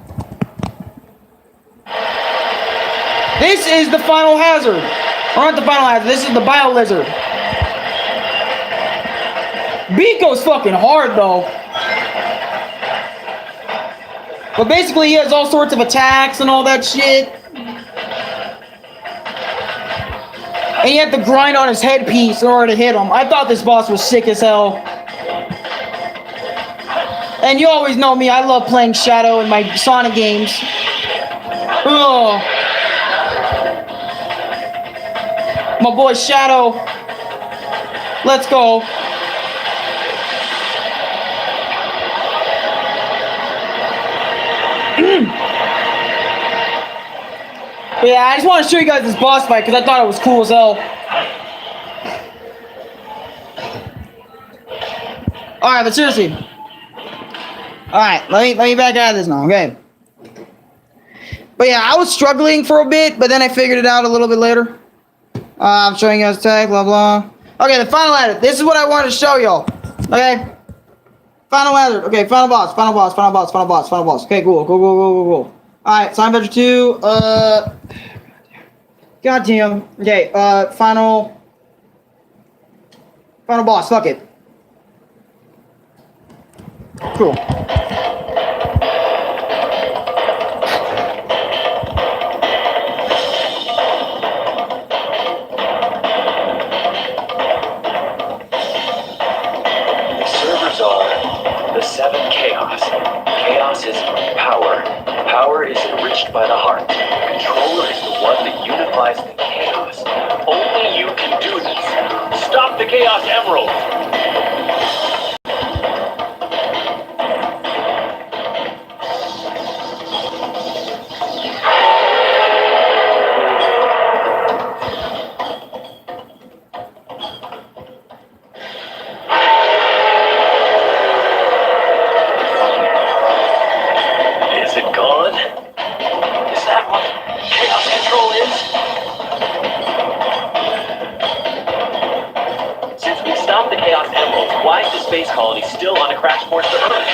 This is the final hazard. Or not the final hazard, this is the Bio Lizard. Beat goes fucking hard though. But basically he has all sorts of attacks and all that shit. And you have to grind on his headpiece in order to hit him. I thought this boss was sick as hell. And you always know me, I love playing Shadow in my Sonic games. Oh. My boy Shadow. Let's go. But yeah, I just want to show you guys this boss fight because I thought it was cool as hell. Alright, but seriously. Alright, let me back out of this now, okay? But yeah, I was struggling for a bit, but then I figured it out a little bit later. I'm showing you guys attack, blah blah. Okay, the final edit. This is what I wanted to show y'all. Okay? Final edit. Okay, final boss. Okay, cool. Alright, Sonic Adventure 2, goddamn. Okay, final boss, fuck it. Cool. Servers are the 7 chaos. Chaos is power. Power is enriched by the heart. Controller is the one that unifies the chaos. Only you can do this. Stop the Chaos Emerald! Why is the space colony still on a crash course to Earth?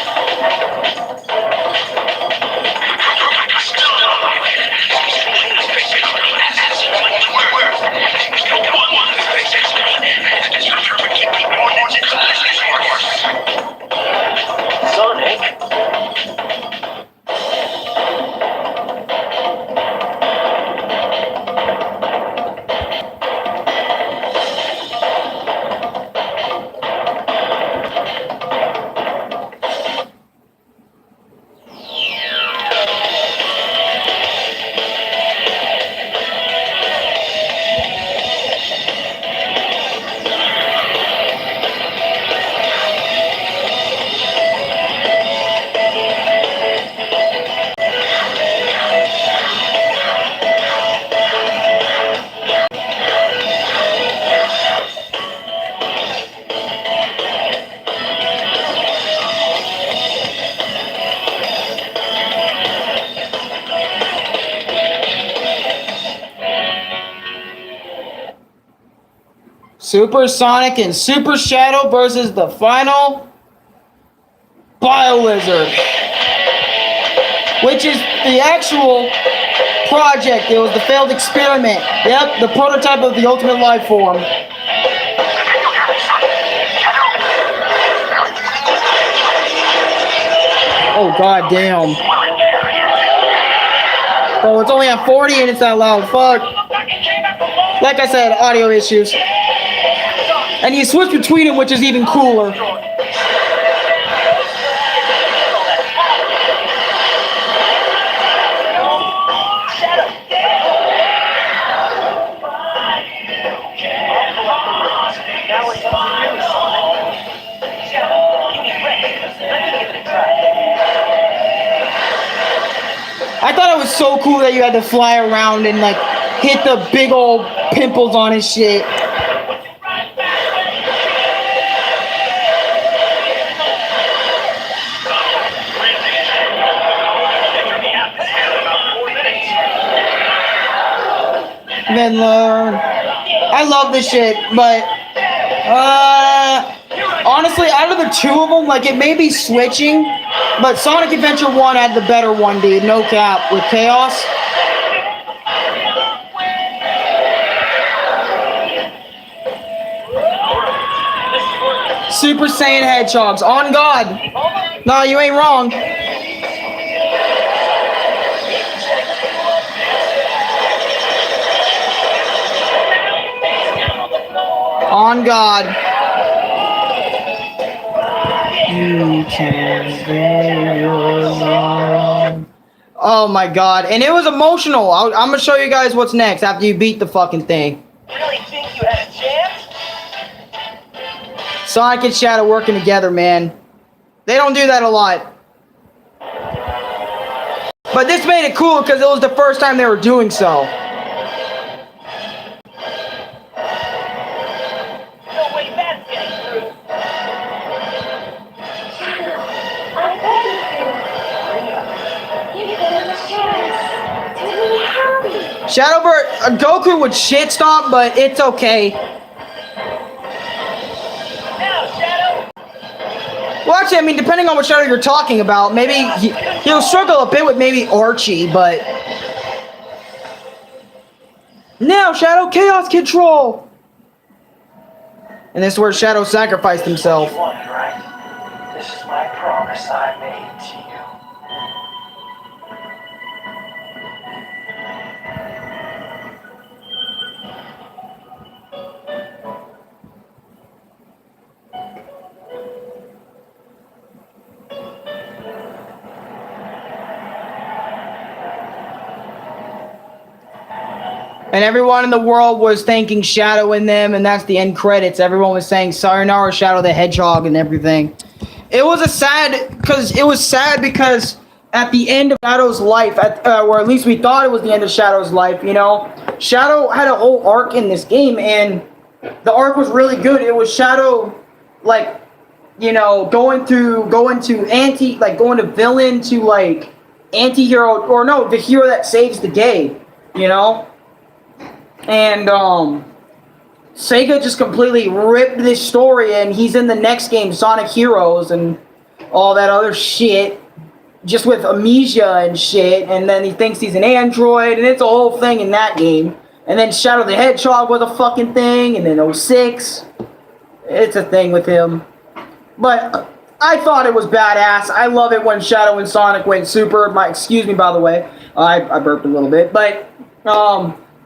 Sonic? Super Sonic and Super Shadow versus the final Bio-Lizard, which is the actual project. It was the failed experiment. Yep, the prototype of the ultimate life form. Oh, god damn. Bro, it's only at 40 and it's that loud. Fuck. Like I said, audio issues. And you switch between them, which is even cooler. I thought it was so cool that you had to fly around and like hit the big old pimples on his shit. Then I love this shit, but honestly, out of the two of them, like it may be switching, but Sonic Adventure 1 had the better one, dude. No cap with Chaos. Super Saiyan hedgehogs. On God. No, you ain't wrong. On God. You can be alone. Oh my God. And it was emotional. I'm going to show you guys what's next after you beat the fucking thing. Really think you had a chance? Sonic and Shadow working together, man. They don't do that a lot. But this made it cool because it was the first time they were doing so. No way that's getting through. Shadowbird, Goku would shit stomp, but it's okay. Now, Shadow. Well, actually, I mean, depending on what Shadow you're talking about, maybe he'll struggle a bit with maybe Archie, but... Now, Shadow, Chaos Control! And this is where Shadow sacrificed himself. You want me, right? This is my promise I made to you. And everyone in the world was thanking Shadow in them, and that's the end credits. Everyone was saying Sayonara, Shadow the Hedgehog, and everything. It was sad because at the end of Shadow's life, or at least we thought it was the end of Shadow's life, you know, Shadow had a whole arc in this game, and the arc was really good. It was Shadow, like, you know, going to villain to like anti-hero, or no, the hero that saves the day, you know. And Sega just completely ripped this story, and he's in the next game, Sonic Heroes, and all that other shit, just with amnesia and shit, and then he thinks he's an android, and it's a whole thing in that game. And then Shadow the Hedgehog was a fucking thing, and then 06, it's a thing with him. But I thought it was badass. I love it when Shadow and Sonic went super. Excuse me, by the way, I burped a little bit, but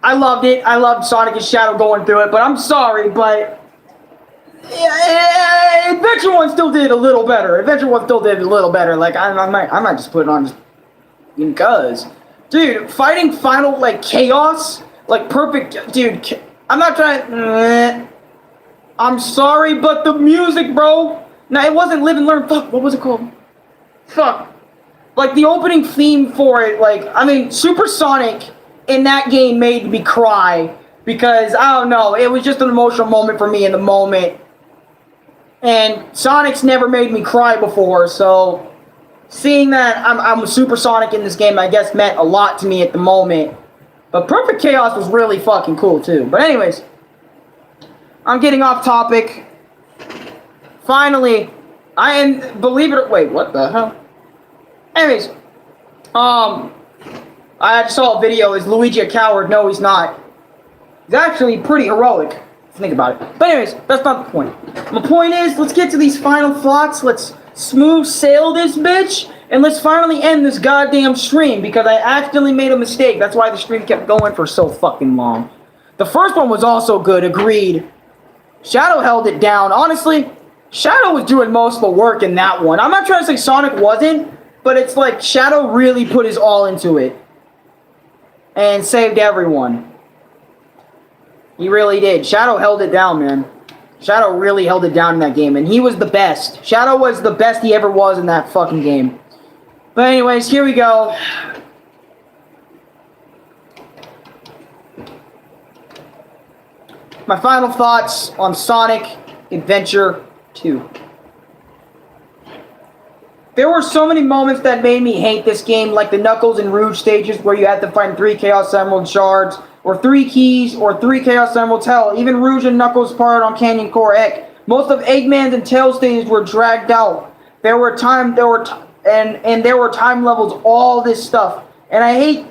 I loved it. I loved Sonic and Shadow going through it, but I'm sorry, but Adventure 1 still did a little better. Like, I might just put it on just because. Dude, fighting final, like, chaos, like, perfect, dude, I'm not trying, I'm sorry, but the music, bro. Now, it wasn't Live and Learn, fuck, what was it called? Fuck. Like, the opening theme for it, like, I mean, Super Sonic in that game made me cry because, I don't know, it was just an emotional moment for me in the moment. And Sonic's never made me cry before, so seeing that I'm a Super Sonic in this game, I guess, meant a lot to me at the moment. But Perfect Chaos was really fucking cool, too. But anyways, I'm getting off topic. Finally, wait, what the hell? Anyways, I just saw a video. Is Luigi a coward? No, he's not. He's actually pretty heroic, if you think about it. But anyways, that's not the point. My point is, let's get to these final thoughts. Let's smooth sail this bitch, and let's finally end this goddamn stream, because I accidentally made a mistake. That's why the stream kept going for so fucking long. The first one was also good, agreed. Shadow held it down. Honestly, Shadow was doing most of the work in that one. I'm not trying to say Sonic wasn't, but it's like Shadow really put his all into it. And saved everyone. He really did. Shadow held it down, man. Shadow really held it down in that game. And he was the best. Shadow was the best he ever was in that fucking game. But anyways, here we go. My final thoughts on Sonic Adventure 2. There were so many moments that made me hate this game, like the Knuckles and Rouge stages where you had to find 3 Chaos Emerald shards, or 3 keys, or 3 Chaos Emeralds. Hell, even Rouge and Knuckles part on Canyon Core Ek. Most of Eggman's and Tails stages were dragged out. There were time levels, all this stuff. And I hate,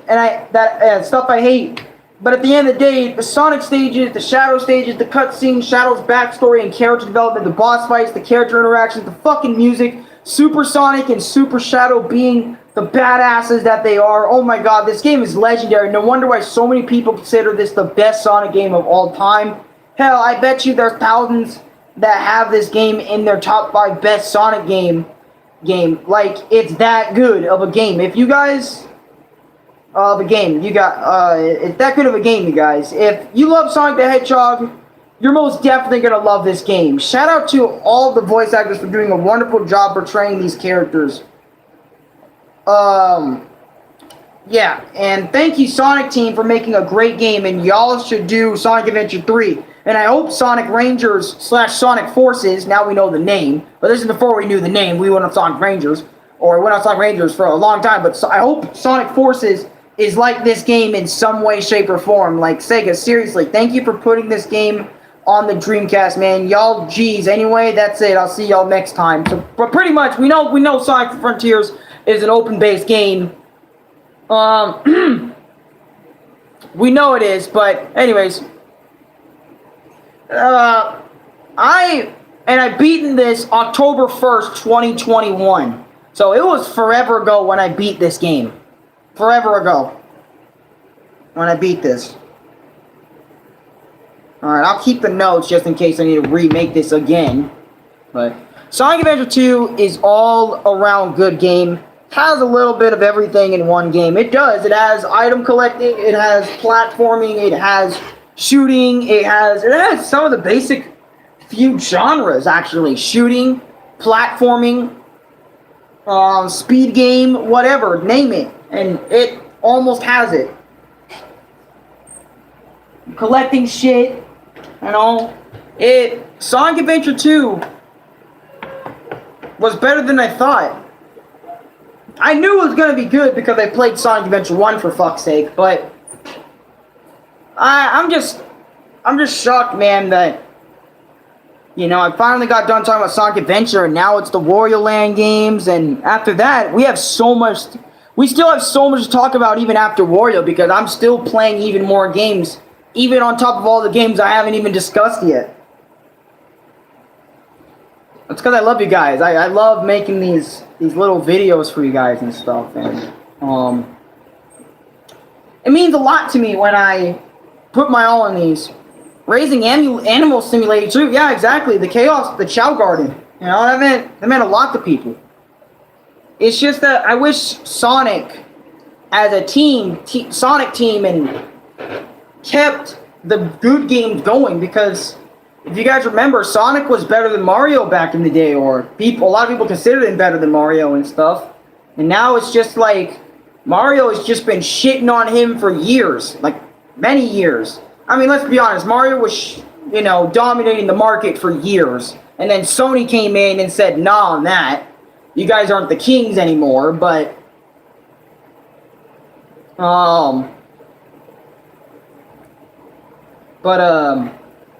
stuff I hate. But at the end of the day, the Sonic stages, the Shadow stages, the cutscenes, Shadow's backstory and character development, the boss fights, the character interactions, the fucking music, Super Sonic and Super Shadow being the badasses that they are. Oh my god, this game is legendary. No wonder why so many people consider this the best Sonic game of all time. Hell, I bet you there's thousands that have this game in their top 5 best Sonic game. Like, it's that good of a game. If you guys... it's that good of a game, you guys. If you love Sonic the Hedgehog, you're most definitely gonna love this game. Shout out to all the voice actors for doing a wonderful job portraying these characters. Yeah, and thank you, Sonic Team, for making a great game, and y'all should do Sonic Adventure 3. And I hope Sonic Rangers / Sonic Forces, now we know the name, but this is before we knew the name, we went on Sonic Rangers, or went on Sonic Rangers for a long time, but I hope Sonic Forces is like this game in some way, shape, or form. Like, Sega, seriously, thank you for putting this game on the Dreamcast, man. Y'all, geez, anyway, that's it. I'll see y'all next time. So, but pretty much, we know Sonic Frontiers is an open-based game. We know it is, but anyways, I beaten this October 1st, 2021. So it was forever ago when I beat this game. Forever ago when I beat this. Alright, I'll keep the notes just in case I need to remake this again. But Sonic Adventure 2 is all around good game. Has a little bit of everything in one game. It does. It has item collecting, it has platforming, it has shooting, it has some of the basic few genres actually. Shooting, platforming, speed game, whatever, name it. And it almost has it. Collecting shit and all. Sonic Adventure 2 was better than I thought. I knew it was going to be good because I played Sonic Adventure 1 for fuck's sake, but I'm just shocked, man, that, you know, I finally got done talking about Sonic Adventure, and now it's the Wario Land games, and after that, we still have so much to talk about even after Wario, because I'm still playing even more games, even on top of all the games I haven't even discussed yet. It's because I love you guys. I love making these little videos for you guys and stuff, and it means a lot to me when I put my all in these. Raising Animal Simulator 2, yeah, exactly. The Chaos, the Chow Garden, you know, that meant a lot to people. It's just that I wish Sonic, as a team, Sonic team, and kept the good games going, because if you guys remember, Sonic was better than Mario back in the day, or a lot of people considered him better than Mario and stuff. And now it's just like, Mario has just been shitting on him for years, like many years. I mean, let's be honest, Mario was, you know, dominating the market for years. And then Sony came in and said, nah on that. You guys aren't the kings anymore, but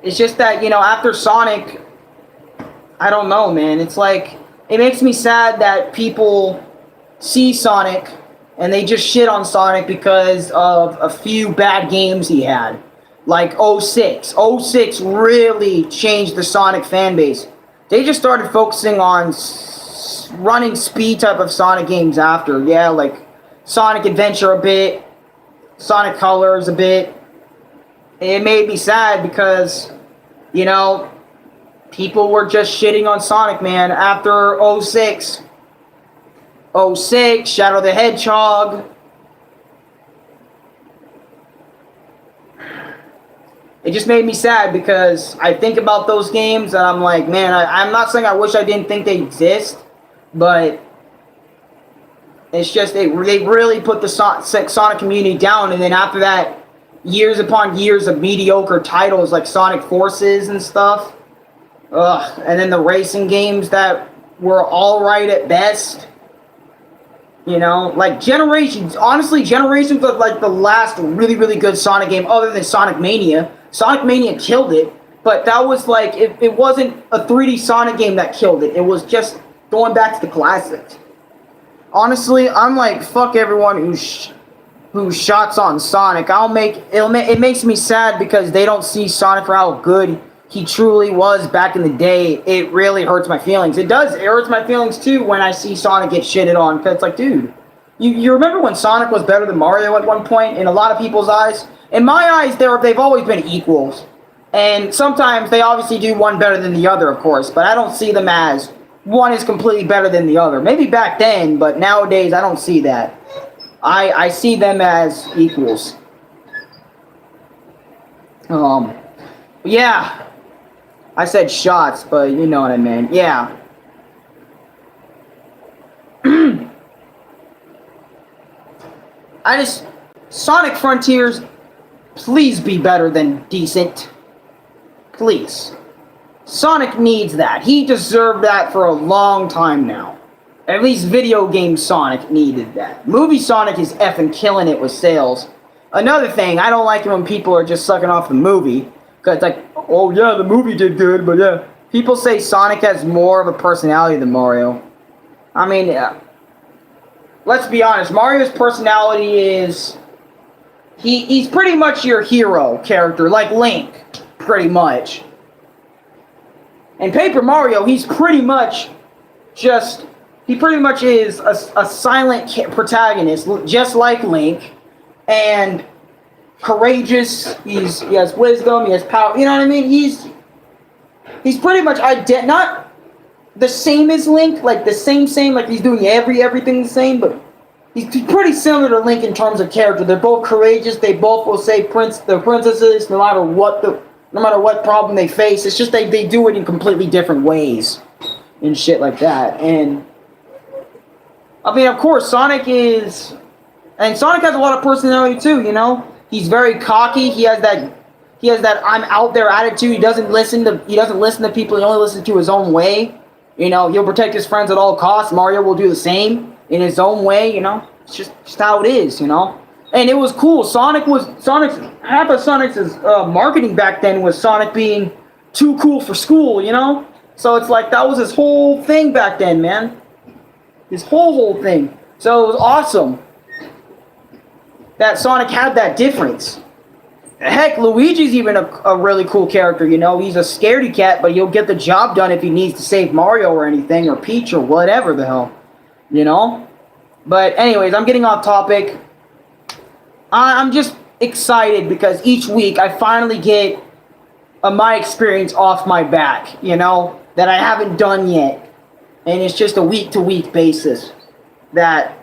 it's just that, you know, after Sonic, I don't know, man. It's like, it makes me sad that people see Sonic and they just shit on Sonic because of a few bad games he had. Like 06. 06 really changed the Sonic fan base. They just started focusing on running speed type of Sonic games after. Yeah, like Sonic Adventure a bit, Sonic Colors a bit. It made me sad because, you know, people were just shitting on Sonic, man, after 06. 06, Shadow the Hedgehog. It just made me sad because I think about those games and I'm like, man, I'm not saying I wish I didn't think they exist, but it's just they really put the Sonic community down, and then after that, years upon years of mediocre titles like Sonic Forces and stuff. Ugh. And then the racing games that were alright at best. You know, like Generations. Honestly, Generations was like the last really good Sonic game other than Sonic Mania. Sonic Mania killed it, but that was like, it wasn't a 3D Sonic game that killed it. It was just going back to the classics. Honestly, I'm like, fuck everyone who who shots on Sonic. It makes me sad because they don't see Sonic for how good he truly was back in the day. It really hurts my feelings. It hurts my feelings too when I see Sonic get shitted on, because it's like, dude, you remember when Sonic was better than Mario at one point in a lot of people's eyes? In my eyes, they've always been equals. And sometimes they obviously do one better than the other, of course, but I don't see them as one is completely better than the other. Maybe back then, but nowadays I don't see that. I see them as equals. Yeah. I said shots, but you know what I meant. Yeah. Sonic Frontiers, please be better than decent. Please. Sonic needs that. He deserved that for a long time now. At least video game Sonic needed that. Movie Sonic is effing killing it with sales. Another thing, I don't like it when people are just sucking off the movie. Because it's like, oh yeah, the movie did good, but yeah. People say Sonic has more of a personality than Mario. I mean, yeah. Let's be honest, Mario's personality is... He's pretty much your hero character, like Link, pretty much. In Paper Mario, he's pretty much just... He pretty much is a silent protagonist, just like Link, and courageous. He has wisdom, he has power. You know what I mean? He's pretty much not the same as Link, like the same, like he's doing everything the same, but he's pretty similar to Link in terms of character. They're both courageous. They both will save the princesses no matter what problem they face. It's just they do it in completely different ways and shit like that. And I mean, of course, Sonic has a lot of personality too, you know? He's very cocky. He has that I'm out there attitude. He doesn't listen to people. He only listens to his own way. You know, he'll protect his friends at all costs. Mario will do the same in his own way, you know? It's just how it is, you know? And it was cool. Half of Sonic's marketing back then was Sonic being too cool for school, you know? So it's like that was his whole thing back then, man. His whole thing. So it was awesome that Sonic had that difference. Heck, Luigi's even a really cool character, you know? He's a scaredy cat, but he'll get the job done if he needs to save Mario or anything, or Peach or whatever the hell, you know? But anyways, I'm getting off topic. I'm just excited because each week I finally get my experience off my back, you know? That I haven't done yet. And it's just a week-to-week basis that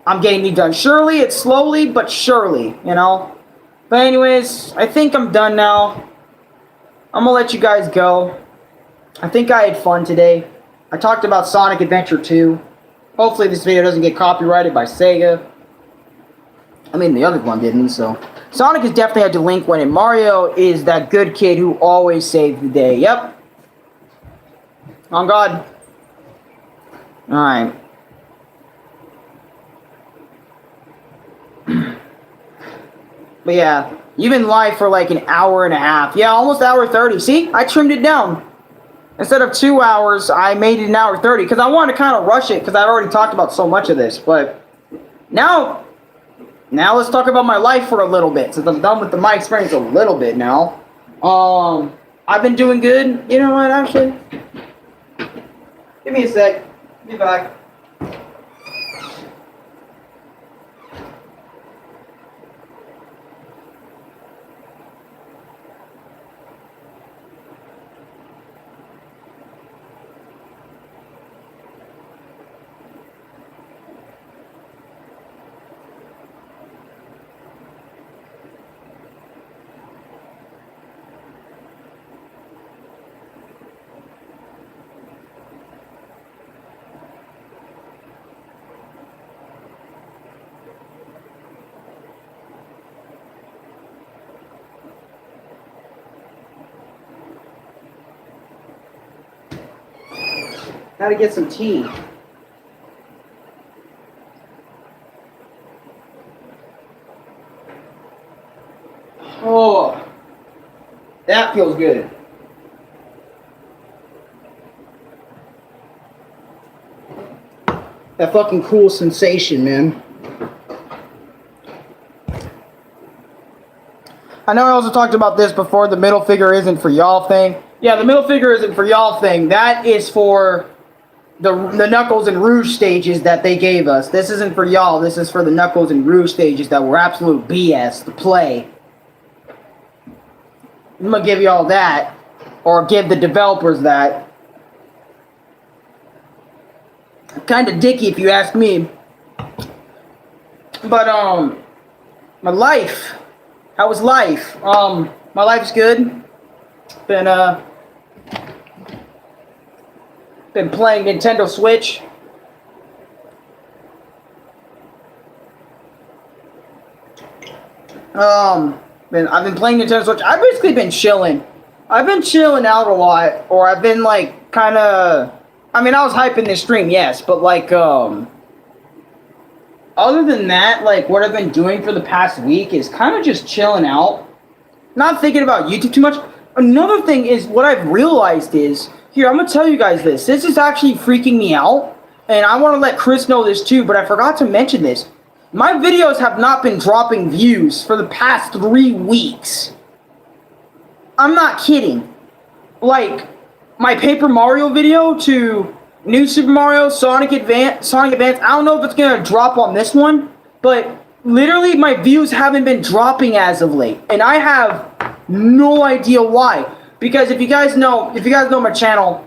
I'm getting it done. Surely, it's slowly, but surely, you know? But anyways, I think I'm done now. I'm gonna let you guys go. I think I had fun today. I talked about Sonic Adventure 2. Hopefully this video doesn't get copyrighted by Sega. I mean, the other one didn't, so... Sonic has definitely had to link when it. Mario is that good kid who always saved the day. Yep. On God. Alright. But yeah, you've been live for like an hour and a half. Yeah, almost hour 30. See? I trimmed it down. Instead of 2 hours, I made it an hour 30. Because I wanted to kind of rush it. Because I've already talked about so much of this. But now let's talk about my life for a little bit. Since I'm done with my experience a little bit now. I've been doing good. You know what, actually? Give me a sec. Be back. Gotta get some tea. Oh, that feels good. That fucking cool sensation, man. I know I also talked about this before, the middle finger isn't for y'all thing. Yeah, the middle finger isn't for y'all thing. That is for the Knuckles and Rouge stages that they gave us. This isn't for y'all. This is for the Knuckles and Rouge stages that were absolute BS to play. I'm gonna give y'all that, or give the developers that. Kind of dicky if you ask me. But my life. How was life? My life's good. Been playing Nintendo Switch. I've been playing Nintendo Switch. I've basically been chilling. I've been chilling out a lot, or I've been like kind of. I mean, I was hyping this stream, yes, but like other than that, like what I've been doing for the past week is kind of just chilling out, not thinking about YouTube too much. Another thing is what I've realized is here. I'm gonna tell you guys this. This is actually freaking me out, and I want to let Chris know this too. But I forgot to mention this. My videos have not been dropping views for the past 3 weeks. I'm not kidding. Like, my Paper Mario video to New Super Mario, Sonic Advance, I don't know if it's going to drop on this one, but literally my views haven't been dropping as of late. And I have no idea why. Because if you guys know my channel,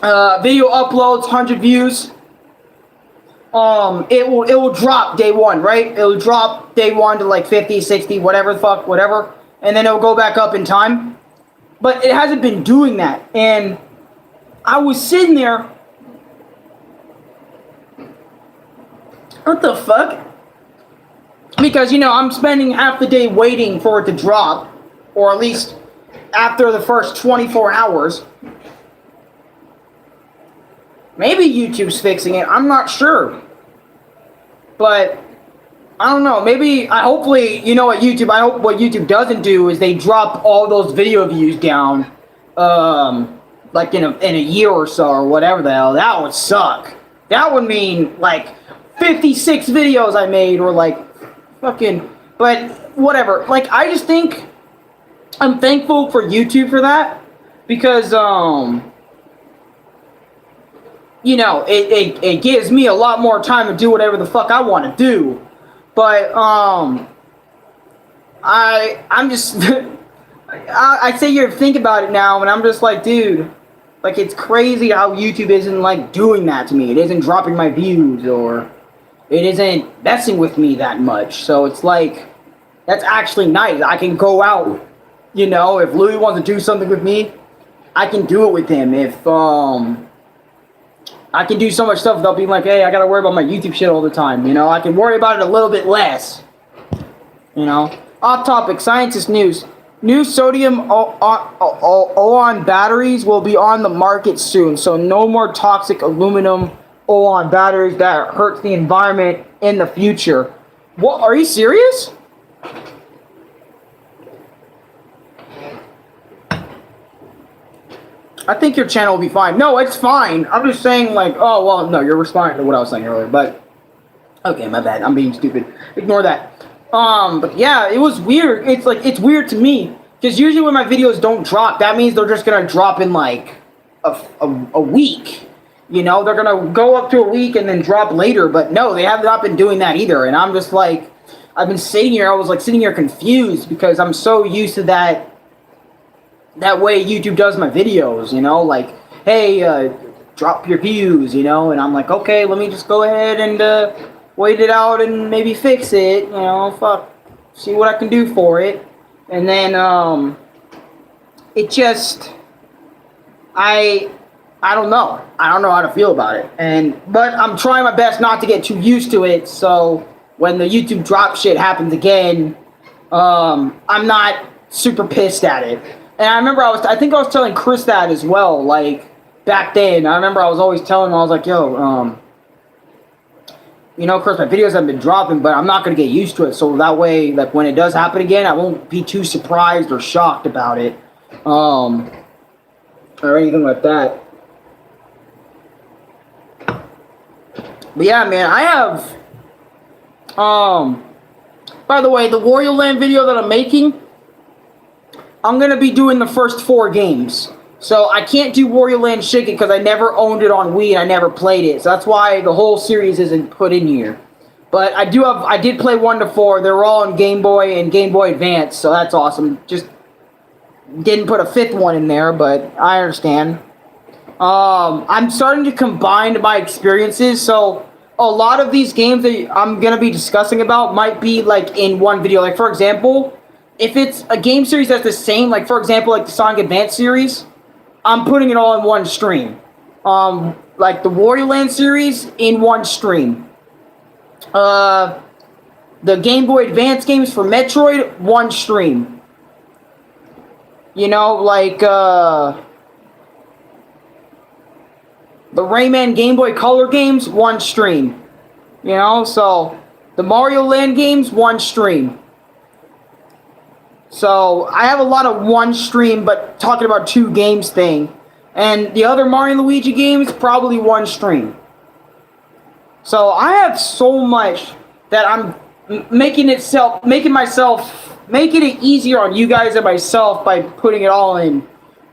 video uploads, 100 views, it will drop day one, right? It will drop day one to like 50, 60, whatever the fuck, whatever. And then it will go back up in time. But it hasn't been doing that. And I was sitting there. What the fuck? Because, you know, I'm spending half the day waiting for it to drop. Or at least after the first 24 hours. Maybe YouTube's fixing it. I'm not sure. But I don't know. Hopefully, you know what YouTube, I hope what YouTube doesn't do is they drop all those video views down, like in a year or so or whatever the hell. That would suck. That would mean like 56 videos I made or like fucking, but whatever. Like, I just think I'm thankful for YouTube for that because, you know, it gives me a lot more time to do whatever the fuck I want to do. But, I'm just, I sit here and think about it now, and I'm just like, dude, like, it's crazy how YouTube isn't, like, doing that to me. It isn't dropping my views, or it isn't messing with me that much. So it's like, that's actually nice. I can go out, you know, if Louis wants to do something with me, I can do it with him. If, I can do so much stuff without being like, hey, I gotta worry about my YouTube shit all the time, you know? I can worry about it a little bit less, you know? Off topic, scientist news. New sodium-ion batteries will be on the market soon, so no more toxic aluminum-ion batteries that hurts the environment in the future. What, are you serious? I think your channel will be fine. No, it's fine. I'm just saying, like, oh, well, no, you're responding to what I was saying earlier, but, okay, my bad. I'm being stupid. Ignore that. But yeah, it was weird. It's like, it's weird to me, because usually when my videos don't drop, that means they're just gonna drop in, like, a week. You know, they're gonna go up to a week and then drop later, but no, they have not been doing that either, and I'm just like, I've been sitting here, I was, like, sitting here confused, because I'm so used to that way YouTube does my videos, you know, like, hey, drop your views, you know, and I'm like, okay, let me just go ahead and, wait it out and maybe fix it, you know, fuck, see what I can do for it, and then, it just, I don't know how to feel about it, but I'm trying my best not to get too used to it, so when the YouTube drop shit happens again, I'm not super pissed at it. And I remember I think I was telling Chris that as well, like, back then. I remember I was always telling him, I was like, yo, you know, Chris, my videos haven't been dropping, but I'm not going to get used to it. So that way, like, when it does happen again, I won't be too surprised or shocked about it. Or anything like that. But yeah, man, I have, by the way, the Wario Land video that I'm making, I'm gonna be doing the first 4 games. So I can't do Wario Land Chicken because I never owned it on Wii and I never played it. So that's why the whole series isn't put in here. But I did play 1 to 4. They were all on Game Boy and Game Boy Advance, so that's awesome. Just didn't put a 5th one in there, but I understand. I'm starting to combine my experiences, so a lot of these games that I'm gonna be discussing about might be like in one video. Like for example, if it's a game series that's the same, like for example, like the Sonic Advance series, I'm putting it all in one stream. Like the Wario Land series in one stream. The Game Boy Advance games for Metroid, one stream. You know, like the Rayman Game Boy Color games, one stream. You know, so the Mario Land games, one stream. So I have a lot of one stream, but talking about 2 games thing. And the other Mario and Luigi games, probably one stream. So I have so much that I'm making it easier on you guys and myself by putting it all in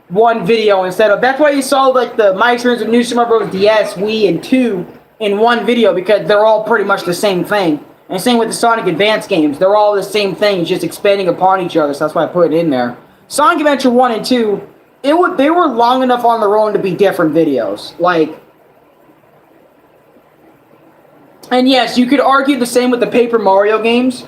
one video instead of. That's why you saw like my experience with New Super Mario Bros. DS, Wii, and 2 in one video, because they're all pretty much the same thing. And same with the Sonic Advance games, they're all the same thing, just expanding upon each other. So that's why I put it in there. Sonic Adventure 1 and 2, they were long enough on their own to be different videos. Like, and yes, you could argue the same with the Paper Mario games.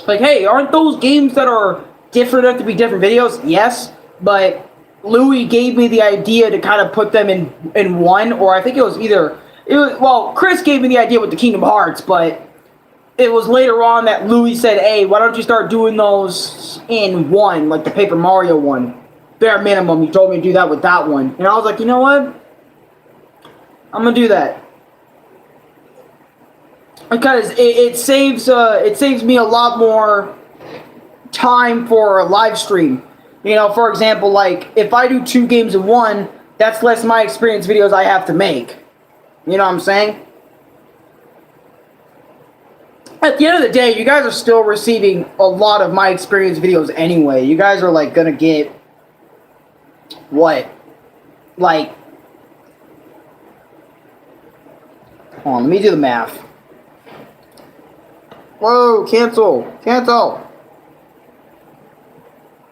Like, hey, aren't those games that are different enough to be different videos? Yes, but Louis gave me the idea to kind of put them in one, or I think it was Chris gave me the idea with the Kingdom Hearts, but it was later on that Louis said, hey, why don't you start doing those in one, like the Paper Mario one. Bare minimum, he told me to do that with that one. And I was like, you know what? I'm going to do that. Because it saves me a lot more time for a live stream. You know, for example, like, if I do 2 games in one, that's less my experience videos I have to make. You know what I'm saying? At the end of the day, you guys are still receiving a lot of my experience videos anyway. You guys are, like, gonna get... what? Like... hold on, let me do the math. Whoa, cancel! Cancel!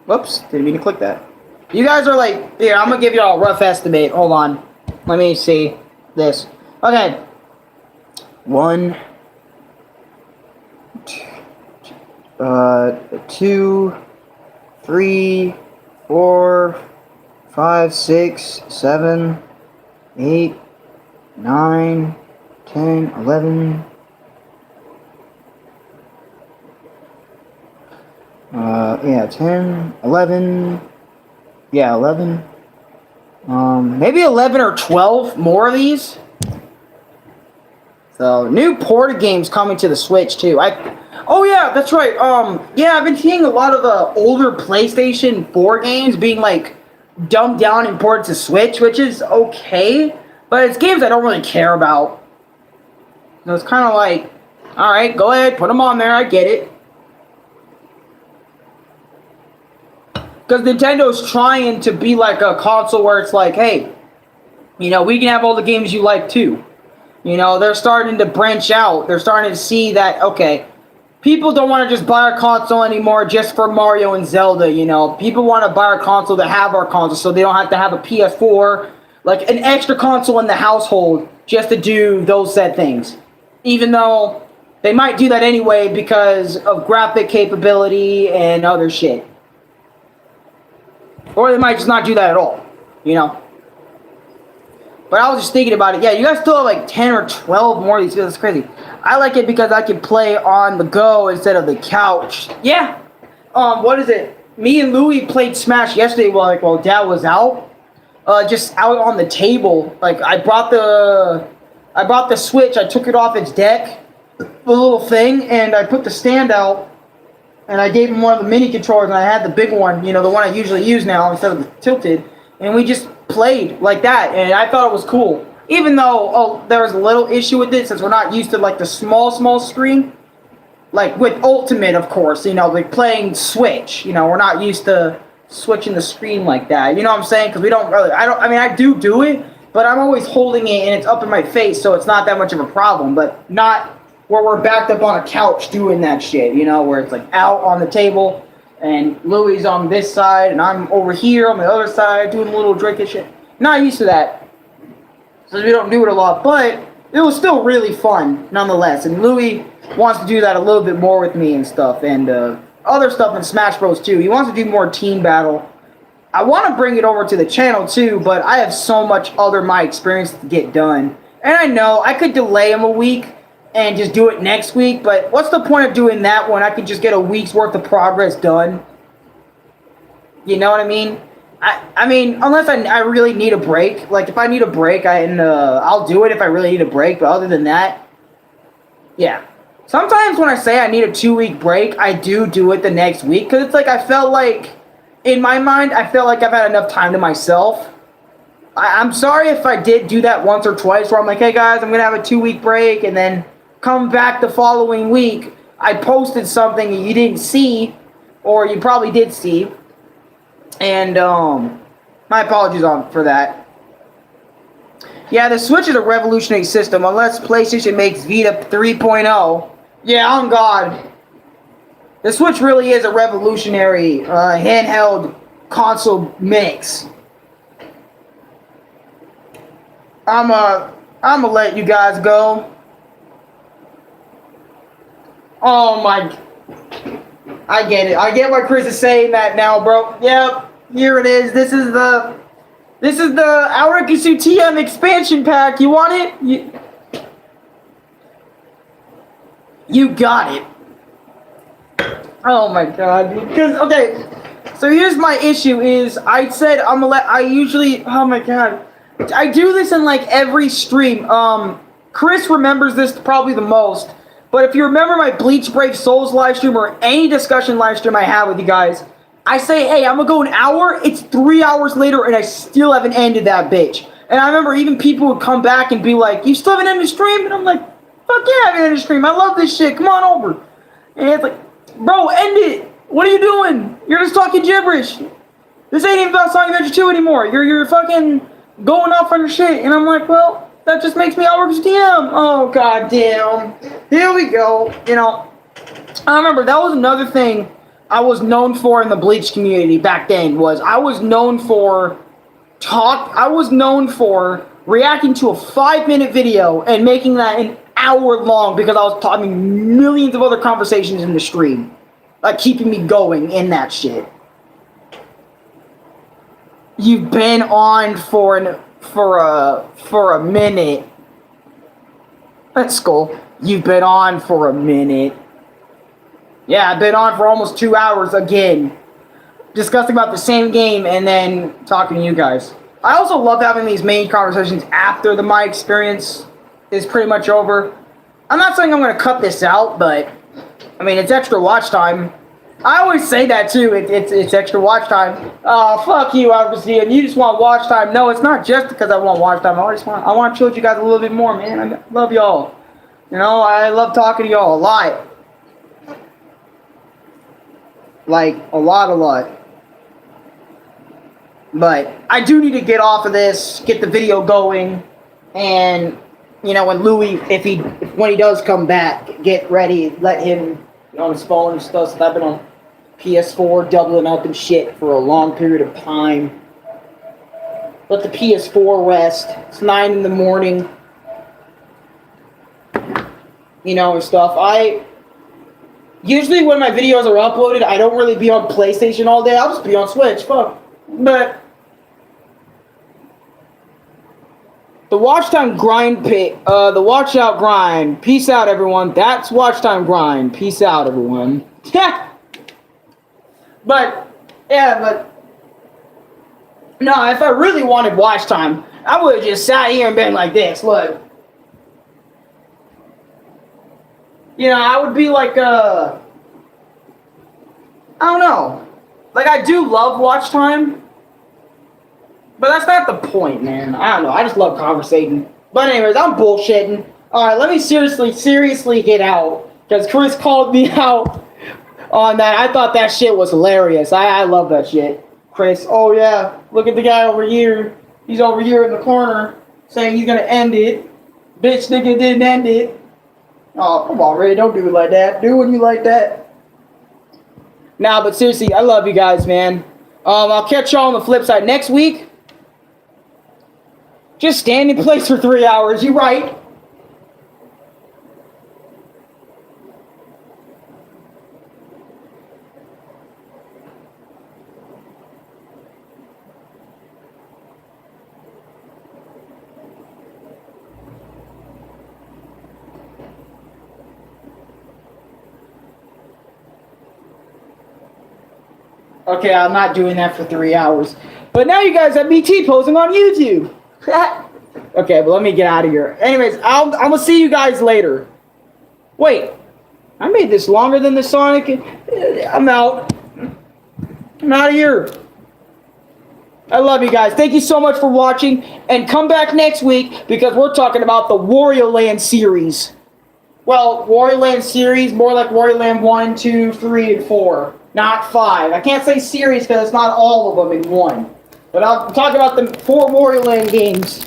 Whoops, didn't mean to click that. You guys are like... here, I'm gonna give you all a rough estimate. Hold on. Let me see this. Okay. 1... 2, 3, 4, 5, 6, 7, 8, 9, 10, 11. Yeah, 10, 11. Yeah, 11. Maybe 11 or 12 more of these. So, new ported games coming to the Switch, too. Oh, yeah, that's right. Yeah, I've been seeing a lot of the older PlayStation 4 games being, like, dumbed down and ported to Switch, which is okay. But it's games I don't really care about. So it's kind of like, alright, go ahead, put them on there, I get it. Because Nintendo's trying to be like a console where it's like, hey, you know, we can have all the games you like, too. You know, they're starting to branch out. They're starting to see that, okay, people don't want to just buy our console anymore just for Mario and Zelda, you know. People want to buy our console to have our console so they don't have to have a PS4, like an extra console in the household just to do those said things. Even though they might do that anyway because of graphic capability and other shit. Or they might just not do that at all, you know. But I was just thinking about it. Yeah, you guys still have like 10 or 12 more of these videos. That's crazy. I like it because I can play on the go instead of the couch. Yeah. What is it? Me and Louie played Smash yesterday while Dad was out. Just out on the table. Like, I brought the Switch. I took it off its deck, the little thing, and I put the stand out. And I gave him one of the mini controllers, and I had the big one, you know, the one I usually use now instead of the tilted. And we just played like that, and I thought it was cool. Even though, there was a little issue with it, since we're not used to, like, the small screen. Like, with Ultimate, of course, you know, like, playing Switch. You know, we're not used to switching the screen like that. You know what I'm saying? Because we don't really, I do it, but I'm always holding it and it's up in my face, so it's not that much of a problem. But not where we're backed up on a couch doing that shit, you know, where it's like out on the table and Louie's on this side and I'm over here on the other side doing a little drinking shit. Not used to that, so we don't do it a lot, but it was still really fun nonetheless. And Louie wants to do that a little bit more with me and stuff, and other stuff in Smash Bros. Too. He wants to do more team battle. I want to bring it over to the channel too, but I have so much other my experience to get done. And I know I could delay him a week and just do it next week, but what's the point of doing that when I could just get a week's worth of progress done? You know what I mean? I mean, unless I really need a break. Like, if I need a break, I'll do it if I really need a break, but other than that, yeah. Sometimes when I say I need a 2-week break, I do it the next week, because it's like I felt like, in my mind, I felt like I've had enough time to myself. I'm sorry if I did do that once or twice, where I'm like, hey guys, I'm going to have a 2-week break, and then come back the following week, I posted something you didn't see, or you probably did see, and my apologies for that. Yeah, the Switch is a revolutionary system, unless PlayStation makes Vita 3.0. Yeah, on God. The Switch really is a revolutionary handheld console mix. I'm gonna let you guys go. Oh my, I get it. I get why Chris is saying that now, bro. Yep, here it is. This is the Arekkusu TM expansion pack. You want it? You got it. Oh my god. Because, okay, so here's my issue is, I said oh my god. I do this in like every stream. Chris remembers this probably the most. But if you remember my Bleach Brave Souls live stream or any discussion live stream I have with you guys, I say, hey, I'm gonna go an hour, it's 3 hours later, and I still haven't ended that bitch. And I remember even people would come back and be like, you still haven't ended the stream? And I'm like, fuck yeah, I haven't ended the stream, I love this shit, come on over. And it's like, bro, end it! What are you doing? You're just talking gibberish. This ain't even about Sonic Adventure 2 anymore. You're fucking going off on your shit. And I'm like, well, that just makes me Arekkusu TM. Oh, god damn. Here we go. You know, I remember that was another thing I was known for in the Bleach community back then, was I was known for reacting to a 5-minute video and making that an hour long because I was talking millions of other conversations in the stream. Like, keeping me going in that shit. You've been on for a minute. Let's go. You've been on for a minute. Yeah, I've been on for almost 2 hours again. Discussing about the same game and then talking to you guys. I also love having these main conversations after my experience is pretty much over. I'm not saying I'm going to cut this out, but I mean, it's extra watch time. I always say that too. It's extra watch time. Oh, fuck you, Arekkusu, and you just want watch time. No, it's not just because I want watch time. I want to chill with you guys a little bit more, man. I love y'all. You know, I love talking to y'all a lot. Like, a lot. But I do need to get off of this, get the video going, and, you know, when Louie, when he does come back, get ready, let him on his phone and stuff. So I've been on PS4 doubling up and shit for a long period of time. Let the PS4 rest. It's 9 in the morning. You know, and stuff. Usually when my videos are uploaded, I don't really be on PlayStation all day. I'll just be on Switch. Fuck. But the watch time grind the watch out grind. Peace out, everyone. That's watch time grind. Peace out, everyone. But no, if I really wanted watch time, I would have just sat here and been like this. Look. You know, I would be like, I don't know. Like, I do love watch time. But that's not the point, man. I don't know. I just love conversating. But anyways, I'm bullshitting. Alright, let me seriously get out. Because Chris called me out on that. I thought that shit was hilarious. I love that shit. Chris, oh yeah, look at the guy over here. He's over here in the corner saying he's gonna end it. Bitch nigga didn't end it. Oh, come on, Ray, don't do it like that. Do when you like that. Nah, but seriously, I love you guys, man. I'll catch y'all on the flip side. Next week, just stand in place for 3 hours. You right. Okay, I'm not doing that for 3 hours. But now you guys have me T-posing on YouTube. Okay, but let me get out of here. Anyways, I'm going to see you guys later. Wait, I made this longer than the Sonic. I'm out. I'm out of here. I love you guys. Thank you so much for watching. And come back next week because we're talking about the Wario Land series. Well, Wario Land series, more like Wario Land 1, 2, 3, and 4. Not 5. I can't say series because it's not all of them in one. But I'm talking about the 4 Wario Land games.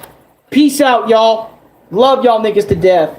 Peace out, y'all. Love y'all niggas to death.